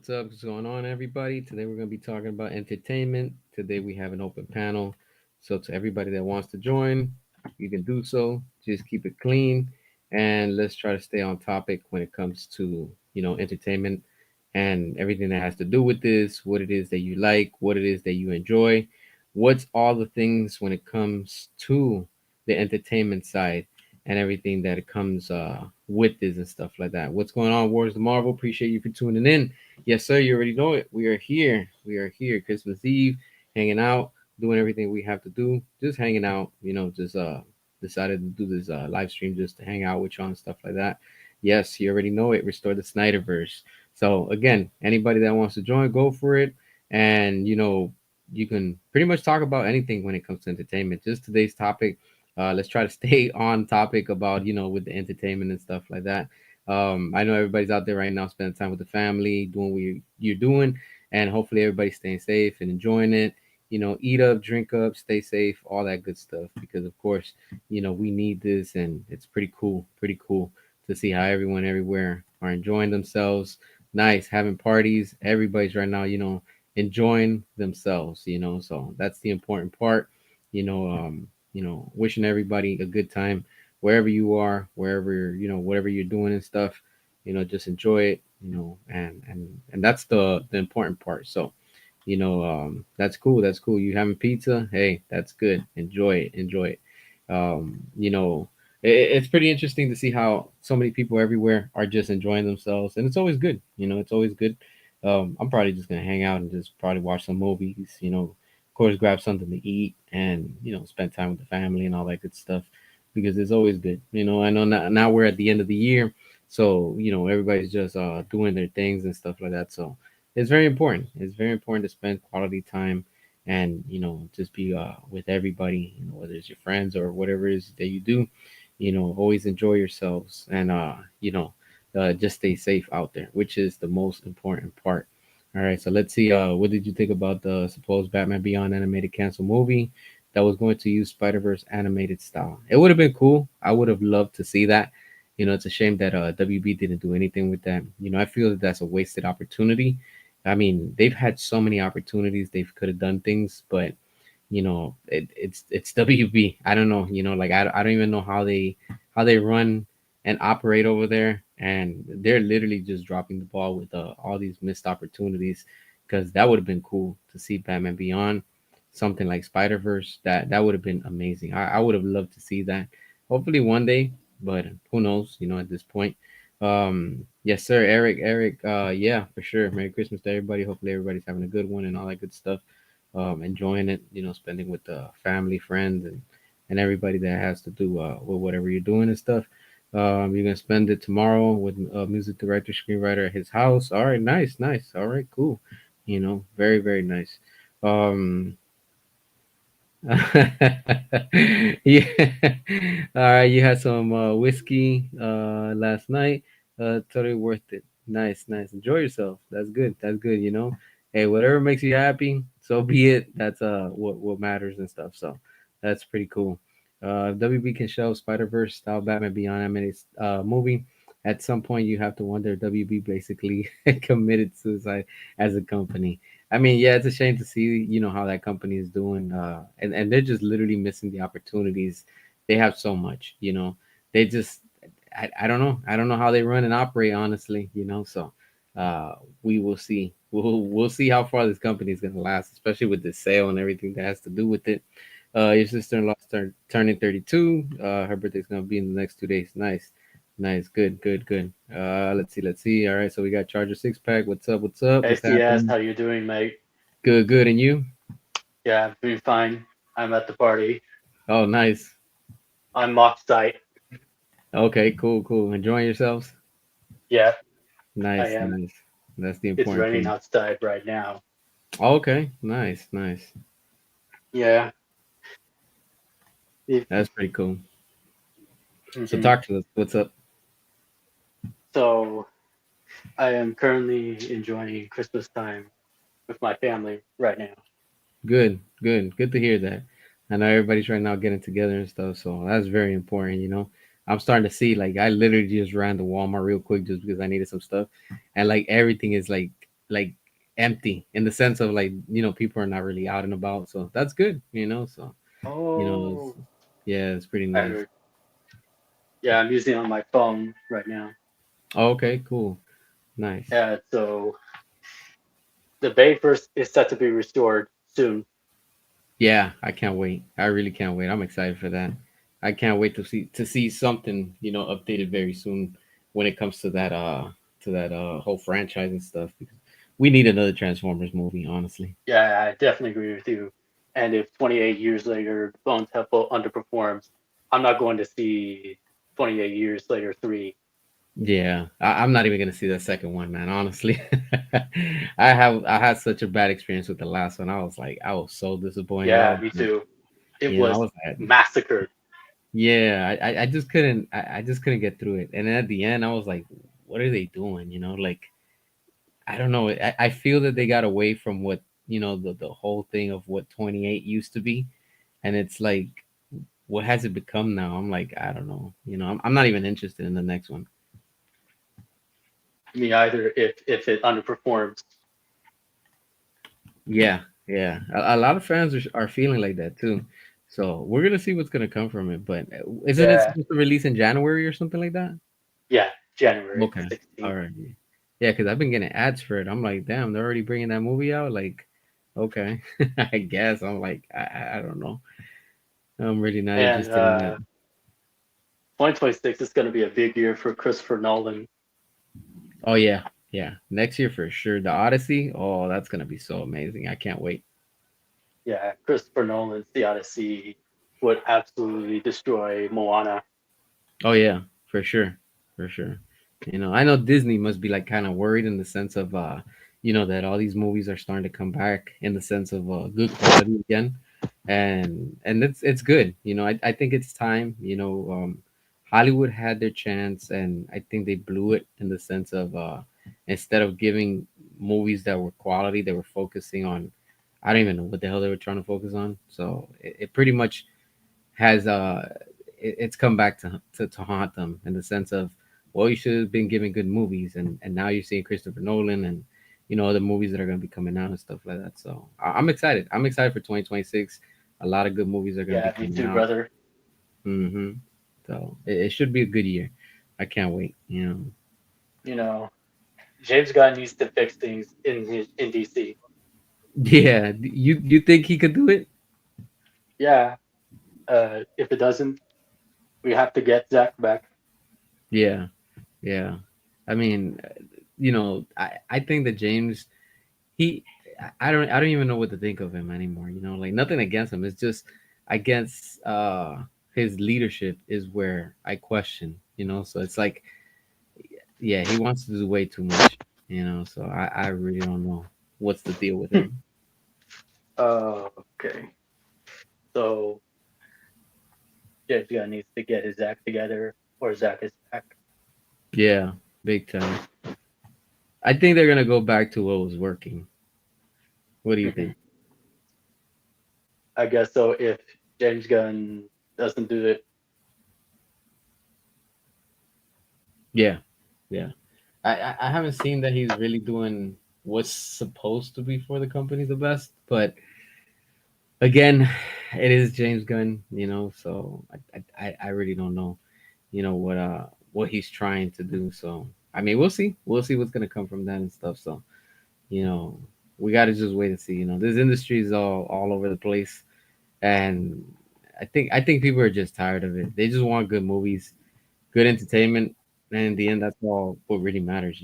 what's up? What's going on, everybody? Today we're going to be talking about entertainment. Today we have an open panel. So, to everybody that wants to join, you can do so. Just keep it clean and let's try to stay on topic when it comes to, entertainment and everything that has to do with this, what it is that you like, what it is that you enjoy, what's all the things when it comes to the entertainment side and everything that it comes with this and stuff like that. What's going on, Wars the Marvel? Appreciate you for tuning in. Yes, sir. You already know it. We are here. We are here. Christmas Eve, hanging out, doing everything we have to do. Just hanging out. Just decided to do this live stream just to hang out with y'all and stuff like that. Yes, you already know it. Restore the Snyderverse. So again, anybody that wants to join, go for it. And you can pretty much talk about anything when it comes to entertainment. Just today's topic, let's try to stay on topic about with the entertainment and stuff like that. I know everybody's out there right now spending time with the family, doing what you're doing, and hopefully everybody's staying safe and enjoying it. Eat up, drink up, stay safe, all that good stuff. Because of course, we need this, and it's pretty cool to see how everyone everywhere are enjoying themselves. Nice having parties. Everybody's right now, enjoying themselves. So that's the important part. Wishing everybody a good time wherever you are, wherever whatever you're doing and stuff. Just enjoy it. And that's the important part. So, that's cool. That's cool. You having pizza? Hey, that's good. Enjoy it. Enjoy it. It's pretty interesting to see how so many people everywhere are just enjoying themselves, and it's always good. It's always good. I'm probably just gonna hang out and just probably watch some movies. Of course, grab something to eat and spend time with the family and all that good stuff because it's always good. I know now we're at the end of the year, so everybody's just doing their things and stuff like that. So it's very important. It's very important to spend quality time and just be with everybody. Whether it's your friends or whatever it is that you do. Always enjoy yourselves and just stay safe out there, which is the most important part. All right, so let's see. What did you think about the supposed Batman Beyond animated cancel movie that was going to use Spider Verse animated style? It would have been cool. I would have loved to see that. It's a shame that WB didn't do anything with that. I feel that that's a wasted opportunity. I mean, they've had so many opportunities. They could have done things, but it's WB. I don't know. Like I don't even know how they run and operate over there, and they're literally just dropping the ball with all these missed opportunities. Because that would have been cool to see Batman Beyond, something like Spider Verse. That would have been amazing. I would have loved to see that. Hopefully one day, but who knows? At this point. Yes, sir, Eric. Eric. Yeah, for sure. Merry Christmas to everybody. Hopefully everybody's having a good one and all that good stuff. Enjoying it, spending with the family, friends, and everybody that has to do with whatever you're doing and stuff. You're gonna spend it tomorrow with a music director, screenwriter at his house. All right, nice, nice. All right, cool. Very, very nice. Um, yeah. All right, you had some whiskey last night. Totally worth it. Nice, nice. Enjoy yourself. That's good. That's good. Hey, whatever makes you happy, so be it. That's what matters and stuff. So that's pretty cool. WB can show Spider Verse style Batman Beyond animated movie. At some point, you have to wonder if WB basically committed suicide as a company. I mean, yeah, it's a shame to see, how that company is doing, and they're just literally missing the opportunities. They have so much, They just, I don't know, I don't know how they run and operate, honestly, So, we will see. We'll see how far this company is gonna last, especially with the sale and everything that has to do with it. Your sister-in-law's turning 32. Her birthday's gonna be in the next 2 days. Nice, nice, good, good, good. Let's see, let's see. All right, so we got Charger Six Pack. What's up? What's up? What's SDS, happening? how you doing, mate? Good, good. And you? Yeah, I'm doing fine. I'm at the party. Oh, nice. I'm mock site. Okay, cool, cool. Enjoying yourselves? Yeah, I Nice, am. nice. That's the It's important raining thing. outside right now. Okay, nice, nice. Yeah. If, That's pretty cool. So mhm. talk to us. What's up? So I am currently enjoying Christmas time with my family right now. Good, good, good to hear that. I know everybody's right now getting together and stuff, so that's very important. I'm starting to see like I literally just ran to Walmart real quick just because I needed some stuff, and like everything is like like empty in the sense of like people are not really out and about, so that's good. So it's, Oh, yeah, it's pretty I nice. heard. Yeah, I'm using it on my phone right now. Oh, okay, cool, nice. Yeah, so the Bay first is set to be restored soon. Yeah, I can't wait. I really can't wait. I'm excited for that. I can't wait to see something updated very soon when it comes to that whole franchise and stuff, because we need another Transformers movie, honestly. Yeah, I definitely agree with you. And if 28 years later Bones Temple underperforms, I'm not going to see 28 years later 3. Yeah, I'm not even gonna see the second one, man. Honestly, I had such a bad experience with the last one. I was so disappointed. Yeah, me too. It I was was like, massacred. yeah, I just couldn't get through it. And then at the end, I was like, what are they doing? Like, I don't know. I feel that they got away from what the whole thing of what 28 used to be, and it's like, what has it become now? I'm like, I don't know. I'm not even interested in the next one. Me either if it underperforms. Yeah, yeah. A lot of fans are feeling like that too. So we're gonna see what's gonna come from it. But isn't it Yeah, supposed to release in January or something like that? yeah, January Okay, 16th. all right. Yeah, because I've been getting ads for it. I'm like, damn, they're already bringing that movie out. Like, okay, I guess. I'm like, I don't know. I'm really not And interested in that. 2026 is going to be a big year for Christopher Nolan. Oh yeah, yeah. Next year for sure. The Odyssey. Oh, that's gonna be so amazing. I can't wait. Yeah, Christopher Nolan's The Odyssey would absolutely destroy Moana. Oh yeah, for sure, for sure. I know Disney must be like kind of worried in the sense of that all these movies are starting to come back in the sense of good quality again, and it's good. I think it's time. Hollywood had their chance, and I think they blew it in the sense of instead of giving movies that were quality, they were focusing on, I don't even know what the hell they were trying to focus on. So it pretty much has it's come back to haunt them in the sense of, well, you should have been giving good movies, and now you're seeing Christopher Nolan and other movies that are going to be coming out and stuff like that. So I'm excited. I'm excited for 2026. A lot of good movies are going to be Yeah, me coming too, out. brother. So it should be a good year. I can't wait. You know, James Gunn needs to fix things in DC. Yeah, you think he could do it? Yeah, if it doesn't, we have to get Zach back. Yeah, yeah. I mean, I think that James, he I don't even know what to think of him anymore. Like, nothing against him. It's just against his leadership is where I question. So it's like, yeah, he wants to do way too much. So I really don't know what's the deal with him. Okay, so James Gunn needs to get his act together, or Zach is back. Yeah, big time. I think they're gonna go back to what was working. What do you Mhm. think? I guess so. If James Gunn doesn't do it, Yeah, yeah. I haven't seen that he's really doing what's supposed to be for the company the best, but again, it is James Gunn. So I really don't know, what he's trying to do. So I mean, we'll see what's gonna come from that and stuff. So you know, we got to just wait and see. This industry is all over the place, and I think people are just tired of it. They just want good movies, good entertainment, and in the end, that's all what really matters.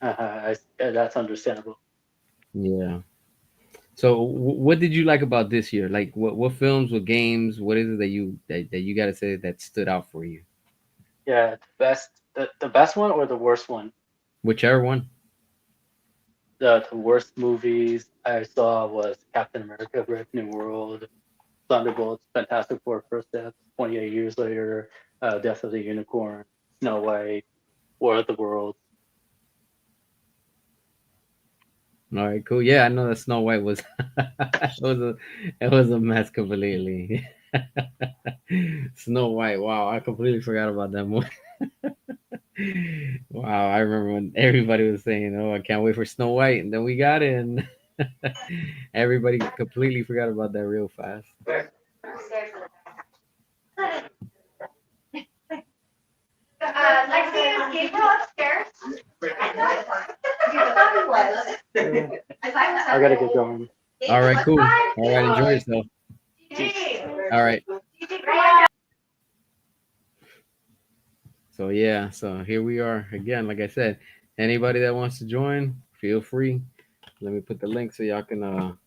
that's understandable. Yeah. So, what did you like about this year? Like, what films, what games, what is it that you got to say that stood out for you? Yeah, the best one or the worst one? Whichever one. The worst movies I saw was Captain America: Brave New World, Thunderbolts, Fantastic Four: First Steps, 28 Years Later, Death of the Unicorn, Snow White, War of the Worlds. All right, cool. Yeah, I know that Snow White was it was a mess completely. Snow White. Wow, I completely forgot about that movie. Wow, I remember when everybody was saying, "Oh, I can't wait for Snow White," and then we got it, and everybody completely forgot about that real fast. Lexi, Gabriel upstairs. I thought he was. I gotta get going. All right, cool. All right, enjoy yourself. All right. So yeah, so here we are again. Like I said, anybody that wants to join, feel free. Let me put the link so y'all can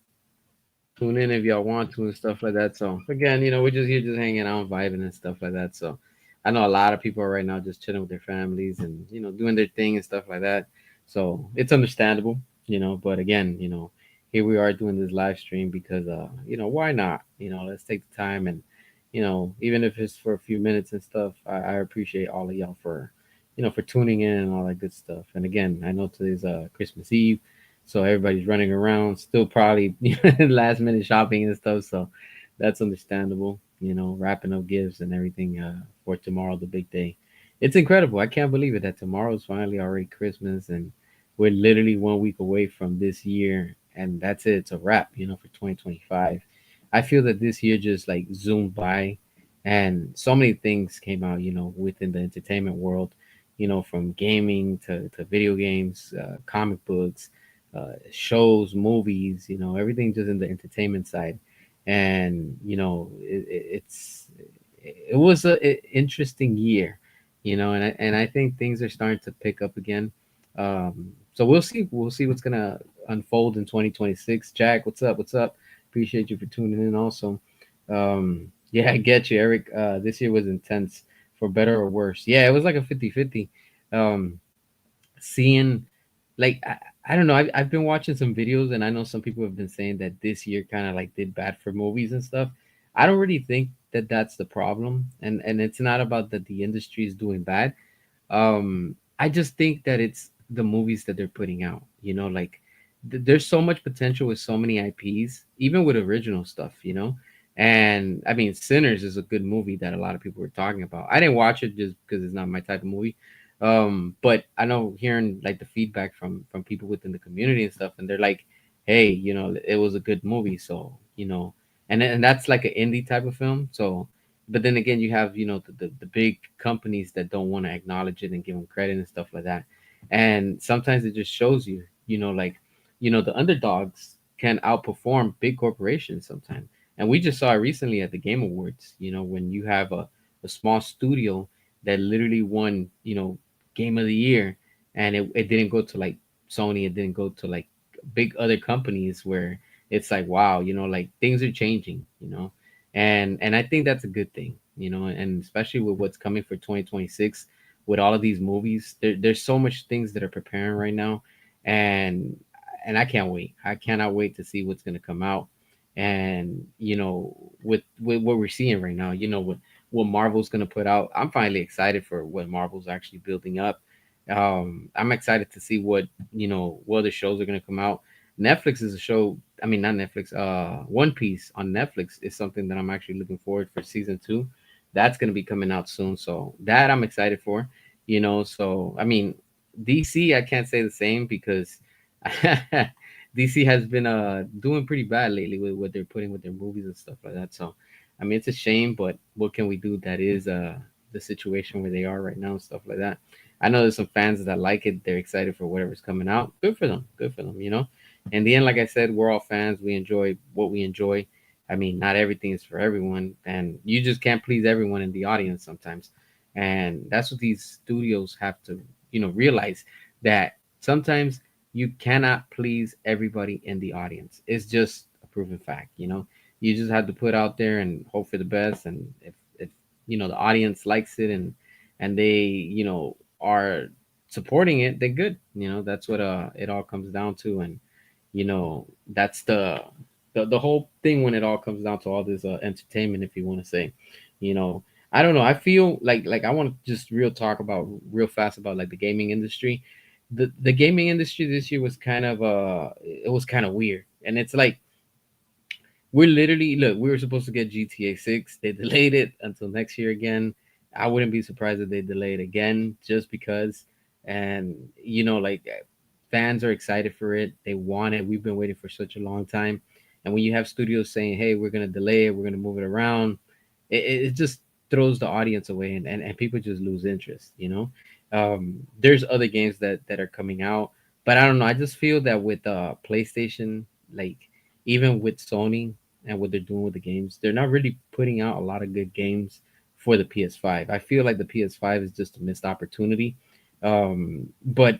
tune in if y'all want to and stuff like that. So again, we're just here just hanging out, vibing and stuff like that. So I know a lot of people are right now just chilling with their families and doing their thing and stuff like that. So it's understandable, But again, here we are doing this live stream because why not? Let's take the time and even if it's for a few minutes and stuff, I appreciate all of y'all for for tuning in and all that good stuff. And again, I know today's Christmas Eve, so everybody's running around, still probably last minute shopping and stuff. So that's understandable. Wrapping up gifts and everything for tomorrow, the big day. It's incredible. I can't believe it that tomorrow is finally already Christmas, and we're literally 1 week away from this year, and that's it. It's a wrap. For 2025. I feel that this year just like zoomed by, and so many things came out. Within the entertainment world. From gaming to video games, comic books, shows, movies, everything just in the entertainment side. And it was a interesting year, and I think things are starting to pick up again. So we'll see what's gonna unfold in 2026. Jack, what's up? What's up? Appreciate you for tuning in. Also, yeah, I get you, Eric. This year was intense, for better or worse. Yeah, it was like a 50-50. Um, Seeing like I don't know. I've been watching some videos, and I know some people have been saying that this year kind of like did bad for movies and stuff. I don't really think that that's the problem, and it's not about that the industry is doing bad. I just think that it's the movies that they're putting out. Like there's so much potential with so many IPs, even with original stuff. And I mean, Sinners is a good movie that a lot of people were talking about. I didn't watch it just because it's not my type of movie. But I know hearing like the feedback from people within the community and stuff, and they're like, "Hey, it was a good movie." So and that's like an indie type of film. So but then again, you have the big companies that don't want to acknowledge it and give them credit and stuff like that. And sometimes it just shows you, like the underdogs can outperform big corporations sometimes. And we just saw it recently at the Game Awards. When you have a small studio that literally won Game of the Year, and it didn't go to like Sony, it didn't go to like big other companies where it's like wow, like things are changing. And I think that's a good thing, and especially with what's coming for 2026 with all of these movies, there's so much things that are preparing right now, and I can't wait. I cannot wait to see what's going to come out. And with what we're seeing right now, what Marvel's going to put out, I'm finally excited for what Marvel's actually building up. I'm excited to see what other shows are going to come out. Netflix is a show. I mean, not Netflix. One Piece on Netflix is something that I'm actually looking forward for season two. That's gonna be coming out soon, so that I'm excited for. So I mean, DC, I can't say the same because DC has been doing pretty bad lately with what they're putting with their movies and stuff like that. So I mean, it's a shame, but what can we do? That is the situation where they are right now and stuff like that. I know there's some fans that like it. They're excited for whatever's coming out. Good for them. Good for them. In the end, like I said, we're all fans. We enjoy what we enjoy. I mean, not everything is for everyone, and you just can't please everyone in the audience sometimes. And that's what these studios have to, realize that sometimes you cannot please everybody in the audience. It's just a proven fact. You just have to put out there and hope for the best. And if the audience likes it and they are supporting it, then good. That's what it all comes down to. And that's the whole thing when it all comes down to all this entertainment, if you want to say. you know I don't know, I feel like I want to just real fast about like the gaming industry. The gaming industry this year was kind of it was kind of weird, and it's like we were supposed to get GTA 6. They delayed it until next year again. I wouldn't be surprised if they delay it again just because. And like fans are excited for it. They want it. We've been waiting for such a long time. And when you have studios saying, "Hey, we're gonna delay it. We're gonna move it around," it just throws the audience away, and people just lose interest. There's other games that are coming out, but I don't know. I just feel that with PlayStation, like even with Sony and what they're doing with the games, they're not really putting out a lot of good games for the PS5. I feel like the PS5 is just a missed opportunity. But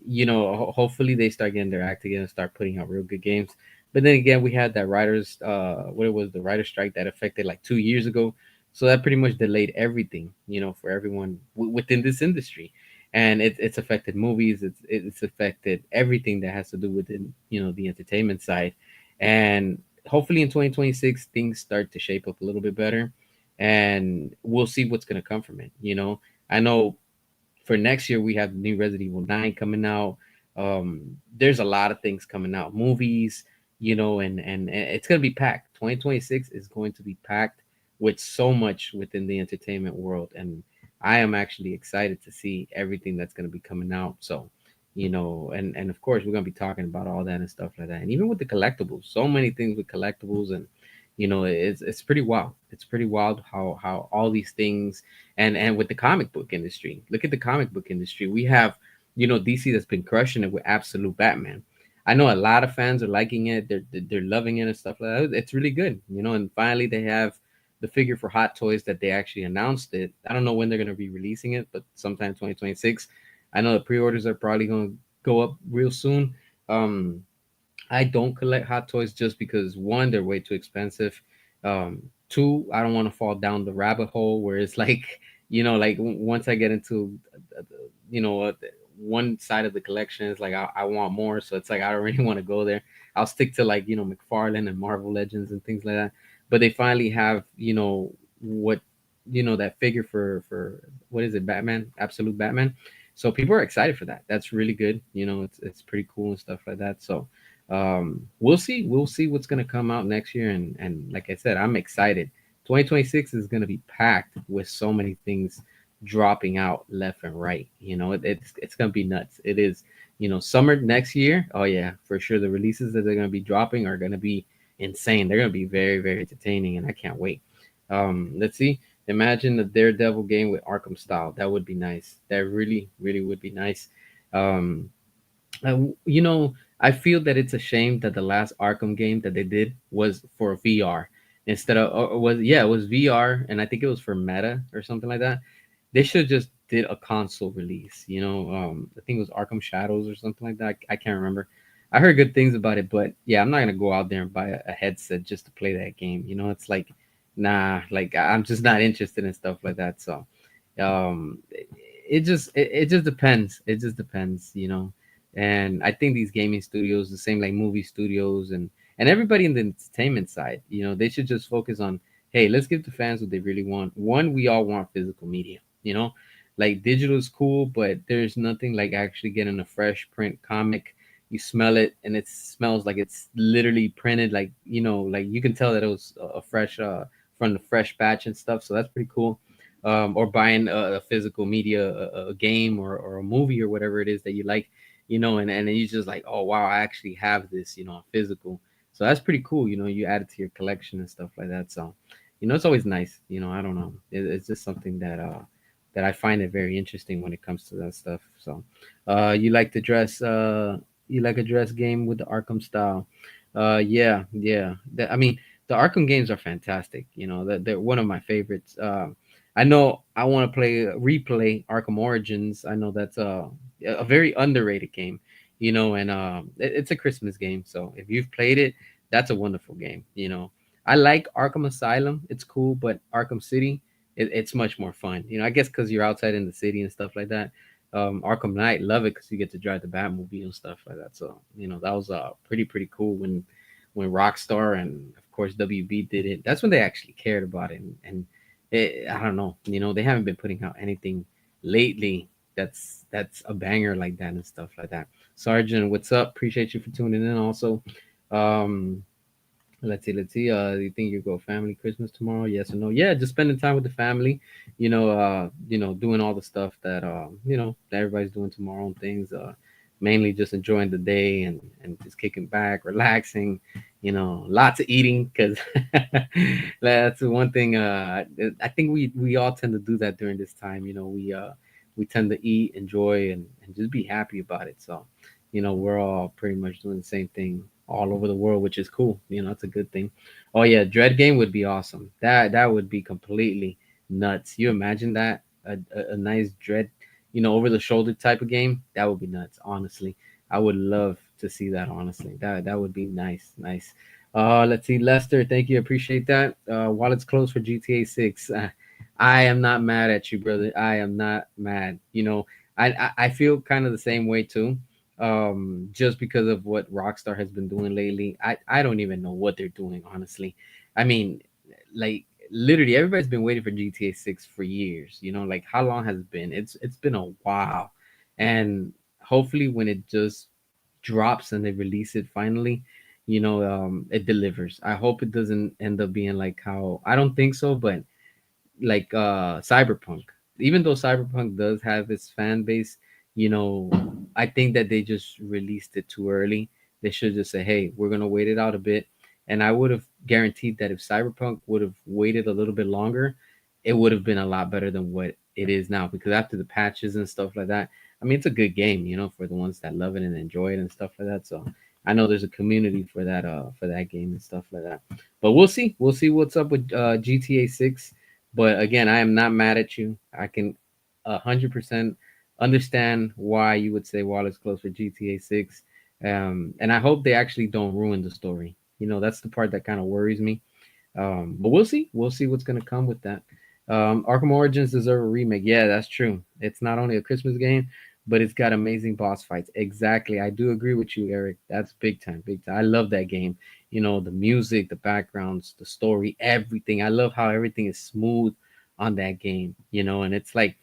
hopefully they start getting their act together and start putting out real good games. But then again, we had that writers, what it was, the writer strike that affected like 2 years ago. So that pretty much delayed everything, for everyone within this industry, and it's affected movies. It's affected everything that has to do with it, the entertainment side, and hopefully in 2026 things start to shape up a little bit better, and we'll see what's gonna come from it. I know for next year we have the new Resident Evil 9 coming out. There's a lot of things coming out, movies, and it's gonna be packed. 2026 is going to be packed with so much within the entertainment world, and I am actually excited to see everything that's gonna be coming out. So, and of course we're gonna be talking about all that and stuff like that, and even with the collectibles, so many things with collectibles, and it's pretty wild. It's pretty wild how all these things, and with the comic book industry. Look at the comic book industry. We have, DC that's been crushing it with Absolute Batman. I know a lot of fans are liking it. They're loving it and stuff like that. It's really good, And finally, they have the figure for Hot Toys that they actually announced it. I don't know when they're gonna be releasing it, but sometime 2026. I know the pre-orders are probably gonna go up real soon. Um, I don't collect hot toys just because one, they're way too expensive. Two, I don't want to fall down the rabbit hole where it's like, like once I get into, you know, uh, one side of the collection is like I want more, so it's like I don't really want to go there. I'll stick to like McFarlane and Marvel Legends and things like that. But they finally have what that figure for what is it, Batman, Absolute Batman. So people are excited for that. That's really good. It's pretty cool and stuff like that. So we'll see what's going to come out next year, and like I said, I'm excited. 2026 is going to be packed with so many things dropping out left and right. It's going to be nuts. It is. Summer next year, oh yeah, for sure, the releases that they're going to be dropping are going to be insane. They're going to be very, very entertaining, and I can't wait. Let's see. Imagine the Daredevil game with Arkham style. That would be nice. That really, really would be nice. um I feel that it's a shame that the last Arkham game that they did was for VR instead of, or was, yeah, it was VR, and I think it was for Meta or something like that. They should just did a console release. I think it was Arkham Shadows or something like that. I can't remember. I heard good things about it, but yeah, I'm not gonna go out there and buy a headset just to play that game. It's like, nah, like I'm just not interested in stuff like that. So, it just depends. It just depends. And I think these gaming studios, the same like movie studios and everybody in the entertainment side, they should just focus on, hey, let's give the fans what they really want. One, we all want physical media. Like digital is cool, but there's nothing like actually getting a fresh print comic. You smell it and it smells like it's literally printed, like like you can tell that it was a fresh from the fresh batch and stuff. So that's pretty cool. Or buying a physical media, a game or a movie or whatever it is that you like, and then you just like, oh wow, I actually have this, physical. So that's pretty cool. You add it to your collection and stuff like that. So, it's always nice. I don't know. It's just something that I find it very interesting when it comes to that stuff. So, you like to dress, you like a dress game with the Arkham style. Yeah, yeah. I mean, the Arkham games are fantastic. They're one of my favorites. I know I want to replay Arkham Origins. I know that's a very underrated game. And it's a Christmas game. So if you've played it, that's a wonderful game. I like Arkham Asylum. It's cool, but Arkham City, it's much more fun. I guess because you're outside in the city and stuff like that. Arkham Knight, love it because you get to drive the Batmobile and stuff like that. So that was pretty cool when Rockstar and of course WB did it. That's when they actually cared about it, and I don't know. They haven't been putting out anything lately that's a banger like that and stuff like that. Sergeant, what's up? Appreciate you for tuning in. Also, um, Let's see. Let's see. Do you think you go family Christmas tomorrow? Yes or no? Yeah, just spending time with the family. Doing all the stuff that that everybody's doing tomorrow and things. Mainly just enjoying the day and just kicking back, relaxing. Lots of eating because that's the one thing. I think we all tend to do that during this time. We tend to eat, enjoy, and just be happy about it. So, we're all pretty much doing the same thing all over the world, which is cool. It's a good thing. Oh yeah, Dread game would be awesome. That would be completely nuts. You imagine that a nice Dread, over the shoulder type of game. That would be nuts. Honestly, I would love to see that. Honestly, that would be nice, nice. Let's see, Lester. Thank you, appreciate that. While it's closed for GTA 6, I am not mad at you, brother. I am not mad. I feel kind of the same way too, just because of what Rockstar has been doing lately. I don't even know what they're doing, honestly. I mean, like literally everybody's been waiting for GTA 6 for years. Like how long has it been? It's been a while. And hopefully when it just drops and they release it finally, it delivers. I hope it doesn't end up being like how, I don't think so, but like Cyberpunk. Even though Cyberpunk does have its fan base, I think that they just released it too early. They should just say, "Hey, we're gonna wait it out a bit." And I would have guaranteed that if Cyberpunk would have waited a little bit longer, it would have been a lot better than what it is now. Because after the patches and stuff like that, I mean, it's a good game, for the ones that love it and enjoy it and stuff like that. So I know there's a community for that game and stuff like that. But we'll see. We'll see what's up with GTA 6. But again, I am not mad at you. I can 100% understand why you would say Wallace close for GTA 6. And I hope they actually don't ruin the story. That's the part that kind of worries me. But we'll see. We'll see what's going to come with that. Arkham Origins deserve a remake. Yeah, that's true. It's not only a Christmas game, but it's got amazing boss fights. Exactly. I do agree with you, Eric. That's big time, big time. I love that game. The music, the backgrounds, the story, everything. I love how everything is smooth on that game, and it's like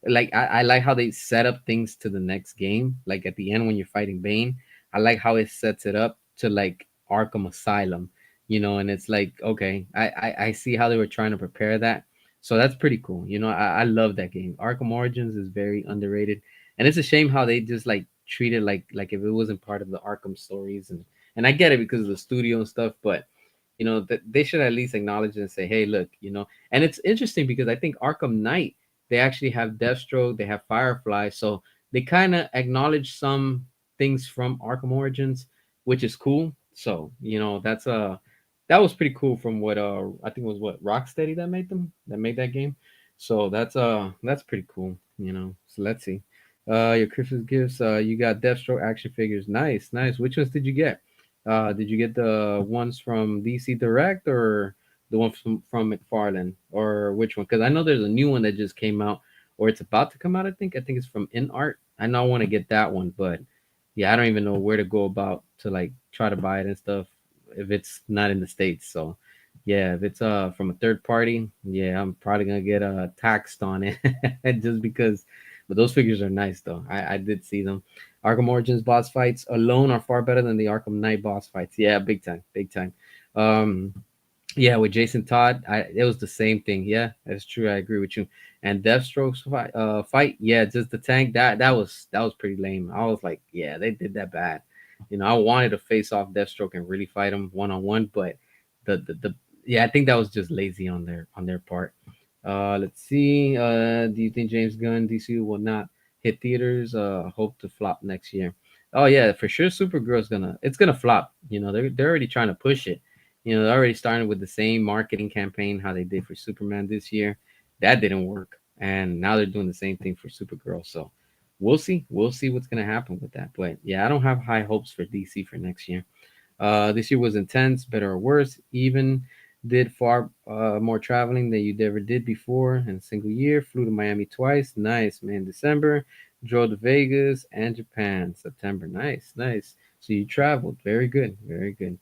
I like how they set up things to the next game. Like at the end when you're fighting Bane, I like how it sets it up to like Arkham Asylum, and it's like okay, I see how they were trying to prepare that. So that's pretty cool. I love that game. Arkham Origins is very underrated. And it's a shame how they just like treat it like if it wasn't part of the Arkham stories, and I get it because of the studio and stuff, but that they should at least acknowledge it and say, hey, look, and it's interesting because I think Arkham Knight, they actually have Deathstroke, they have Firefly, so they kind of acknowledge some things from Arkham Origins, which is cool. So that was pretty cool from what I think it was what Rocksteady that made that game. So that's pretty cool. So let's see. Your Christmas gifts. You got Deathstroke action figures. Nice, nice. Which ones did you get? Did you get the ones from DC Direct or the one from McFarlane or which one? Because I know there's a new one that just came out or it's about to come out. I think it's from InArt. I know I want to get that one, but yeah, I don't even know where to go about to like try to buy it and stuff if it's not in the states. So yeah, if it's from a third party, yeah, I'm probably gonna get taxed on it just because. But those figures are nice though. I did see them. Arkham Origins boss fights alone are far better than the Arkham Knight boss fights. Yeah, big time, big time. Um, yeah, with Jason Todd, it was the same thing. Yeah, that's true. I agree with you. And Deathstroke's fight, yeah, just the tank that was pretty lame. I was like, yeah, they did that bad. I wanted to face off Deathstroke and really fight him one on one, but the yeah, I think that was just lazy on their part. Let's see. Do you think James Gunn DC will not hit theaters? Hope to flop next year. Oh yeah, for sure. Supergirl's gonna flop. They're already trying to push it. They're already starting with the same marketing campaign how they did for Superman this year. That didn't work, and now they're doing the same thing for Supergirl. So we'll see. We'll see what's gonna happen with that. But yeah, I don't have high hopes for DC for next year. This year was intense, better or worse. Even did far more traveling than you ever did before in a single year. Flew to Miami twice. Nice, man. December. Drove to Vegas and Japan. September. Nice, nice. So you traveled. Very good. Very good.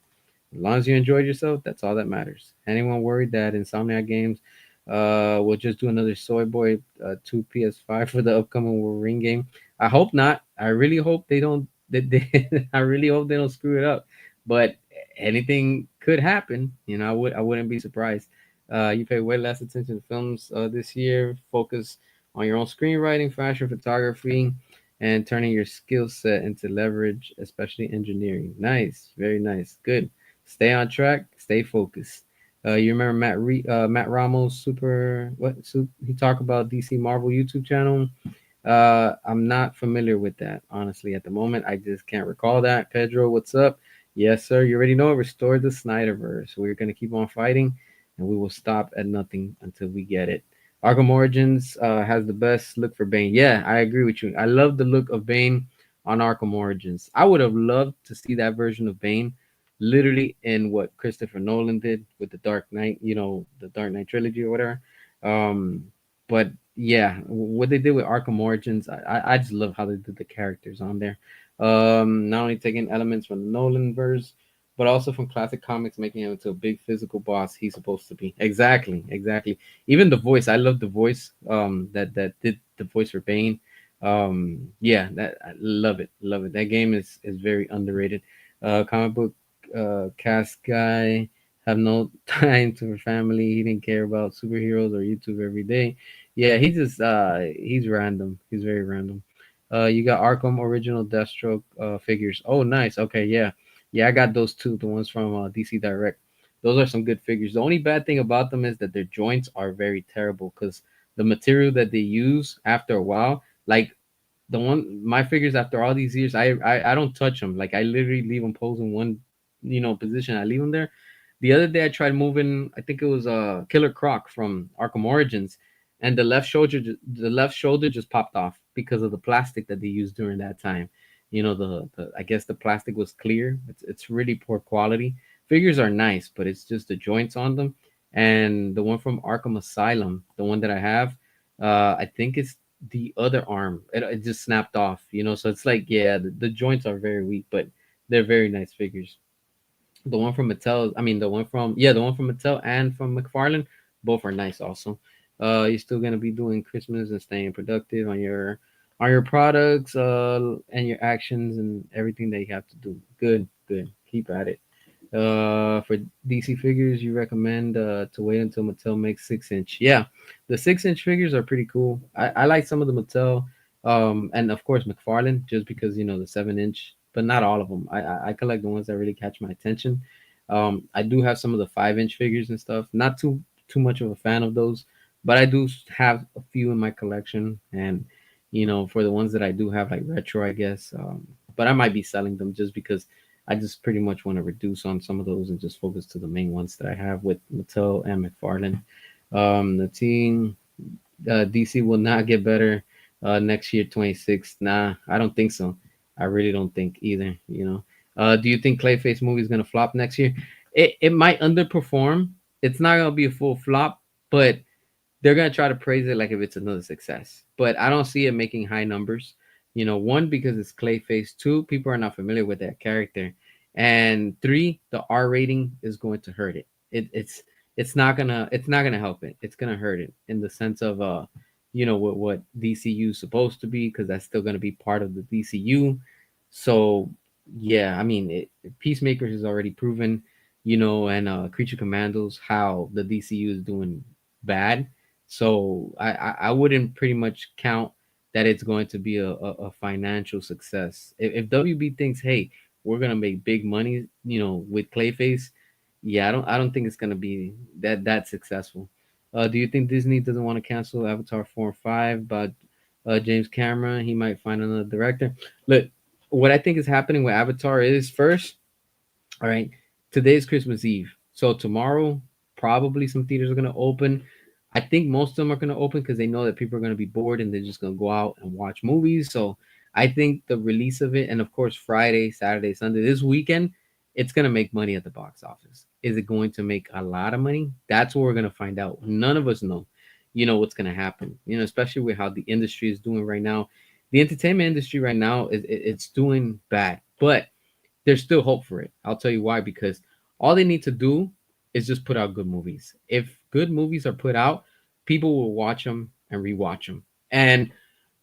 As long as you enjoyed yourself, that's all that matters. Anyone worried that Insomniac Games will just do another Soy Boy 2 PS5 for the upcoming Wolverine game? I hope not. I really hope they don't. I really hope they don't screw it up. But anything could happen. I wouldn't be surprised. You pay way less attention to films this year. Focus on your own screenwriting, fashion, photography, and turning your skill set into leverage, especially engineering. Nice, very nice, good. Stay on track, stay focused. You remember Matt Ramos, super what? He talked about DC Marvel YouTube channel. I'm not familiar with that, honestly, at the moment. I just can't recall that. Pedro, what's up? Yes, sir. You already know it. Restore the Snyderverse. We're going to keep on fighting, and we will stop at nothing until we get it. Arkham Origins has the best look for Bane. Yeah, I agree with you. I love the look of Bane on Arkham Origins. I would have loved to see that version of Bane literally in what Christopher Nolan did with the Dark Knight, the Dark Knight trilogy or whatever. But yeah, what they did with Arkham Origins, I just love how they did the characters on there. Not only taking elements from the Nolan verse, but also from classic comics, making him into a big physical boss he's supposed to be. Exactly, exactly. Even the voice, I love the voice. That did the voice for Bane. Yeah, that I love it, love it. That game is very underrated. Comic book cast guy have no time to her family. He didn't care about superheroes or YouTube every day. Yeah, he's random. He's very random. You got Arkham original Deathstroke figures. Oh, nice. Okay, yeah, yeah. I got those two. The ones from DC Direct. Those are some good figures. The only bad thing about them is that their joints are very terrible because the material that they use after a while, like the one my figures after all these years, I don't touch them. Like I literally leave them posed in one, position. I leave them there. The other day I tried moving. I think it was Killer Croc from Arkham Origins, and the left shoulder just popped off because of the plastic that they used during that time. The I guess the plastic was clear. It's really poor quality. Figures are nice, but it's just the joints on them. And the one from Arkham Asylum, the one that I have, I think it's the other arm. It just snapped off. So it's like, yeah, the joints are very weak, but they're very nice figures. The one from Mattel, I mean, the one from Mattel and from McFarlane, both are nice also. You're still gonna be doing Christmas and staying productive on your products, and your actions and everything that you have to do. Good, good. Keep at it. For DC figures, you recommend to wait until Mattel makes 6 inch. Yeah, the 6 inch figures are pretty cool. I like some of the Mattel, and of course McFarlane, just because the 7 inch, but not all of them. I collect the ones that really catch my attention. I do have some of the 5 inch figures and stuff. Not too much of a fan of those, but I do have a few in my collection, and for the ones that I do have, like retro, I guess. But I might be selling them just because I just pretty much want to reduce on some of those and just focus to the main ones that I have with Mattel and McFarlane. The team DC will not get better next year, 26. Nah, I don't think so. I really don't think either. Do you think Clayface movie is gonna flop next year? It might underperform. It's not gonna be a full flop, but they're gonna try to praise it like if it's another success. But I don't see it making high numbers. One, because it's Clayface. Two, people are not familiar with that character, and three, the R rating is going to hurt it. It's not gonna help it. It's gonna hurt it in the sense of what DCU is supposed to be, because that's still gonna be part of the DCU. So yeah, I mean, Peacemaker has already proven, and Creature Commandos, how the DCU is doing bad. So I wouldn't pretty much count that it's going to be a financial success. If WB thinks, hey, we're gonna make big money, with Clayface, yeah, I don't think it's gonna be that successful. Do you think Disney doesn't want to cancel Avatar 4 and 5? But James Cameron, he might find another director. Look, what I think is happening with Avatar is, first, all right, today's Christmas Eve. So tomorrow, probably some theaters are gonna open. I think most of them are gonna open because they know that people are gonna be bored and they're just gonna go out and watch movies. So I think the release of it, and of course Friday, Saturday, Sunday, this weekend, it's gonna make money at the box office. Is it going to make a lot of money? That's what we're gonna find out. None of us know. What's gonna happen. Especially with how the industry is doing right now. The entertainment industry right now it's doing bad, but there's still hope for it. I'll tell you why. Because all they need to do is just put out good movies. If good movies are put out, people will watch them and rewatch them. And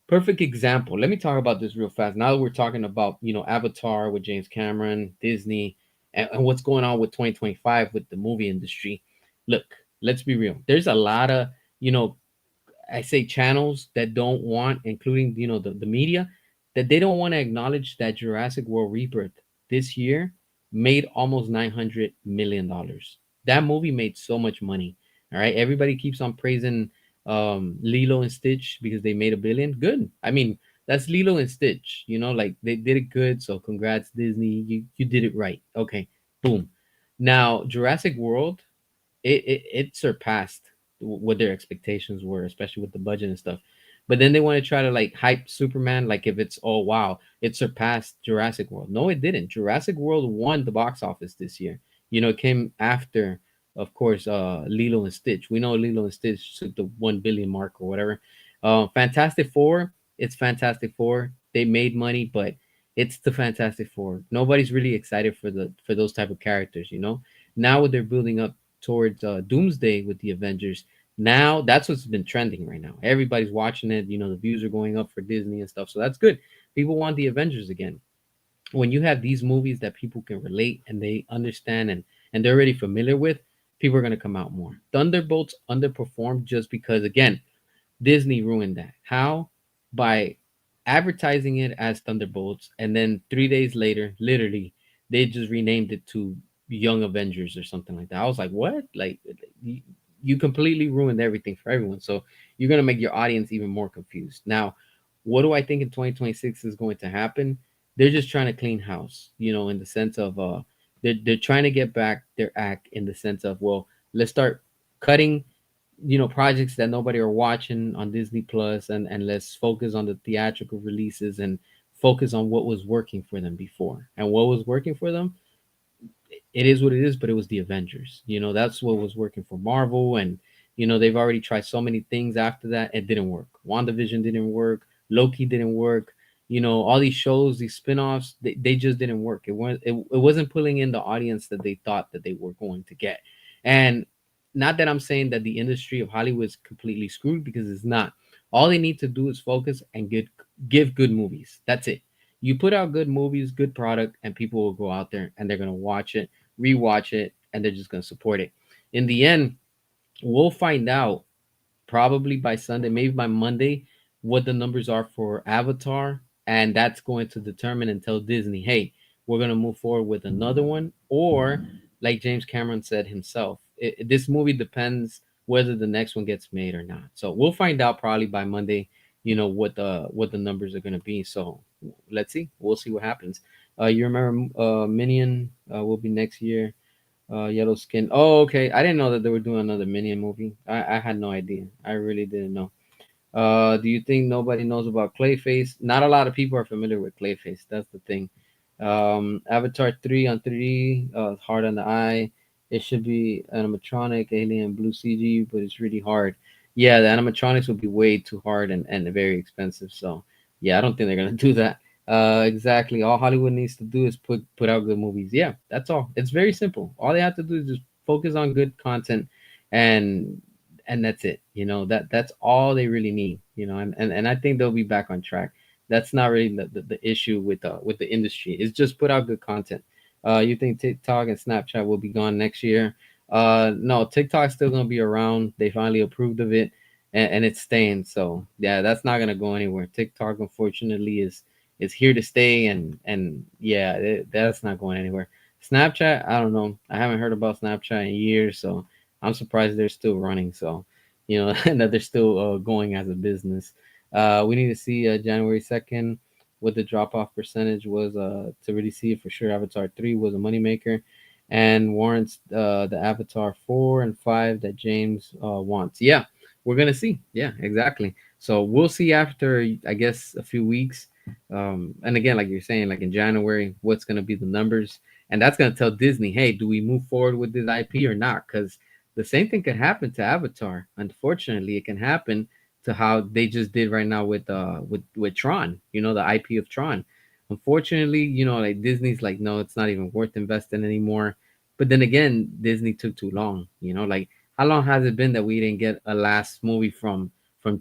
perfect example. Let me talk about this real fast. Now that we're talking about Avatar with James Cameron, Disney, and what's going on with 2025 with the movie industry. Look, let's be real. There's a lot of, you know, I say channels that don't want, including, you know, the media, that they don't want to acknowledge that Jurassic World Rebirth this year made almost $900 million. That movie made so much money. All right, everybody keeps on praising Lilo and Stitch because they made $1 billion. Good. I mean, that's Lilo and Stitch. You know, like they did it good. So congrats, Disney. You did it right. Okay, boom. Now Jurassic World, it surpassed what their expectations were, especially with the budget and stuff. But then they want to try to like hype Superman, like if it's, oh wow, it surpassed Jurassic World. No, it didn't. Jurassic World won the box office this year. You know, it came after, of course, Lilo and Stitch. We know Lilo and Stitch took the 1 billion mark or whatever. Fantastic Four, it's Fantastic Four. They made money, but it's the Fantastic Four. Nobody's really excited for the for those type of characters. You know, now what they're building up towards Doomsday with the Avengers. Now that's what's been trending right now. Everybody's watching it. You know, the views are going up for Disney and stuff, so that's good. People want the Avengers again. When you have these movies that people can relate and they understand and they're already familiar with, people are gonna come out more. Thunderbolts underperformed just because, again, Disney ruined that. How? By advertising it as Thunderbolts, and then 3 days later, literally, they just renamed it to Young Avengers or something like that. I was like, what? Like, you completely ruined everything for everyone. So you're gonna make your audience even more confused. Now, what do I think in 2026 is going to happen? They're just trying to clean house, you know, in the sense of they're trying to get back their act in the sense of, well, let's start cutting, you know, projects that nobody are watching on Disney Plus, and let's focus on the theatrical releases and focus on what was working for them before. And what was working for them, it is what it is, but it was the Avengers. You know, that's what was working for Marvel. And, you know, they've already tried so many things after that. It didn't work. WandaVision didn't work. Loki didn't work. You know, all these shows, these spin-offs, they just didn't work. It wasn't pulling in the audience that they thought that they were going to get. And not that I'm saying that the industry of Hollywood is completely screwed, because it's not. All they need to do is focus and give good movies. That's it. You put out good movies, good product, and people will go out there and they're gonna watch it, rewatch it, and they're just gonna support it. In the end, we'll find out probably by Sunday, maybe by Monday, what the numbers are for Avatar, and that's going to determine and tell Disney, hey, we're gonna move forward with another one, or like James Cameron said himself, this movie depends whether the next one gets made or not. So we'll find out probably by Monday, you know, what the numbers are gonna be. So let's see, we'll see what happens. You remember Minion will be next year. Yellow Skin. Oh, okay. I didn't know that they were doing another Minion movie. I had no idea. I really didn't know. Do you think nobody knows about Clayface? Not a lot of people are familiar with Clayface. That's the thing. Avatar 3 on 3D, hard on the eye. It should be animatronic, alien, blue CG, but it's really hard. Yeah, the animatronics would be way too hard and very expensive. So, yeah, I don't think they're gonna do that. Exactly. All Hollywood needs to do is put out good movies. Yeah, that's all. It's very simple. All they have to do is just focus on good content, and that's it. You know, that's all they really need. You know, and I think they'll be back on track. That's not really the issue with the industry. It's just put out good content. You think TikTok and Snapchat will be gone next year? No, TikTok's still gonna be around. They finally approved of it, and it's staying. So yeah, that's not gonna go anywhere. TikTok, unfortunately, is here to stay, and yeah, that's not going anywhere. Snapchat, I don't know. I haven't heard about Snapchat in years, so I'm surprised they're still running. So, you know, that they're still going as a business. We need to see January 2nd what the drop off percentage was to really see if for sure Avatar 3 was a moneymaker and warrants the Avatar 4 and 5 that James wants. Yeah, we're going to see. Yeah, exactly. So we'll see after, I guess, a few weeks. And again, like you're saying, like in January, what's going to be the numbers? And that's going to tell Disney, hey, do we move forward with this IP or not? Because the same thing could happen to Avatar. Unfortunately, it can happen to how they just did right now with Tron. You know, the IP of Tron. Unfortunately, you know, like Disney's like, no, it's not even worth investing anymore. But then again, Disney took too long. You know, like how long has it been that we didn't get a last movie from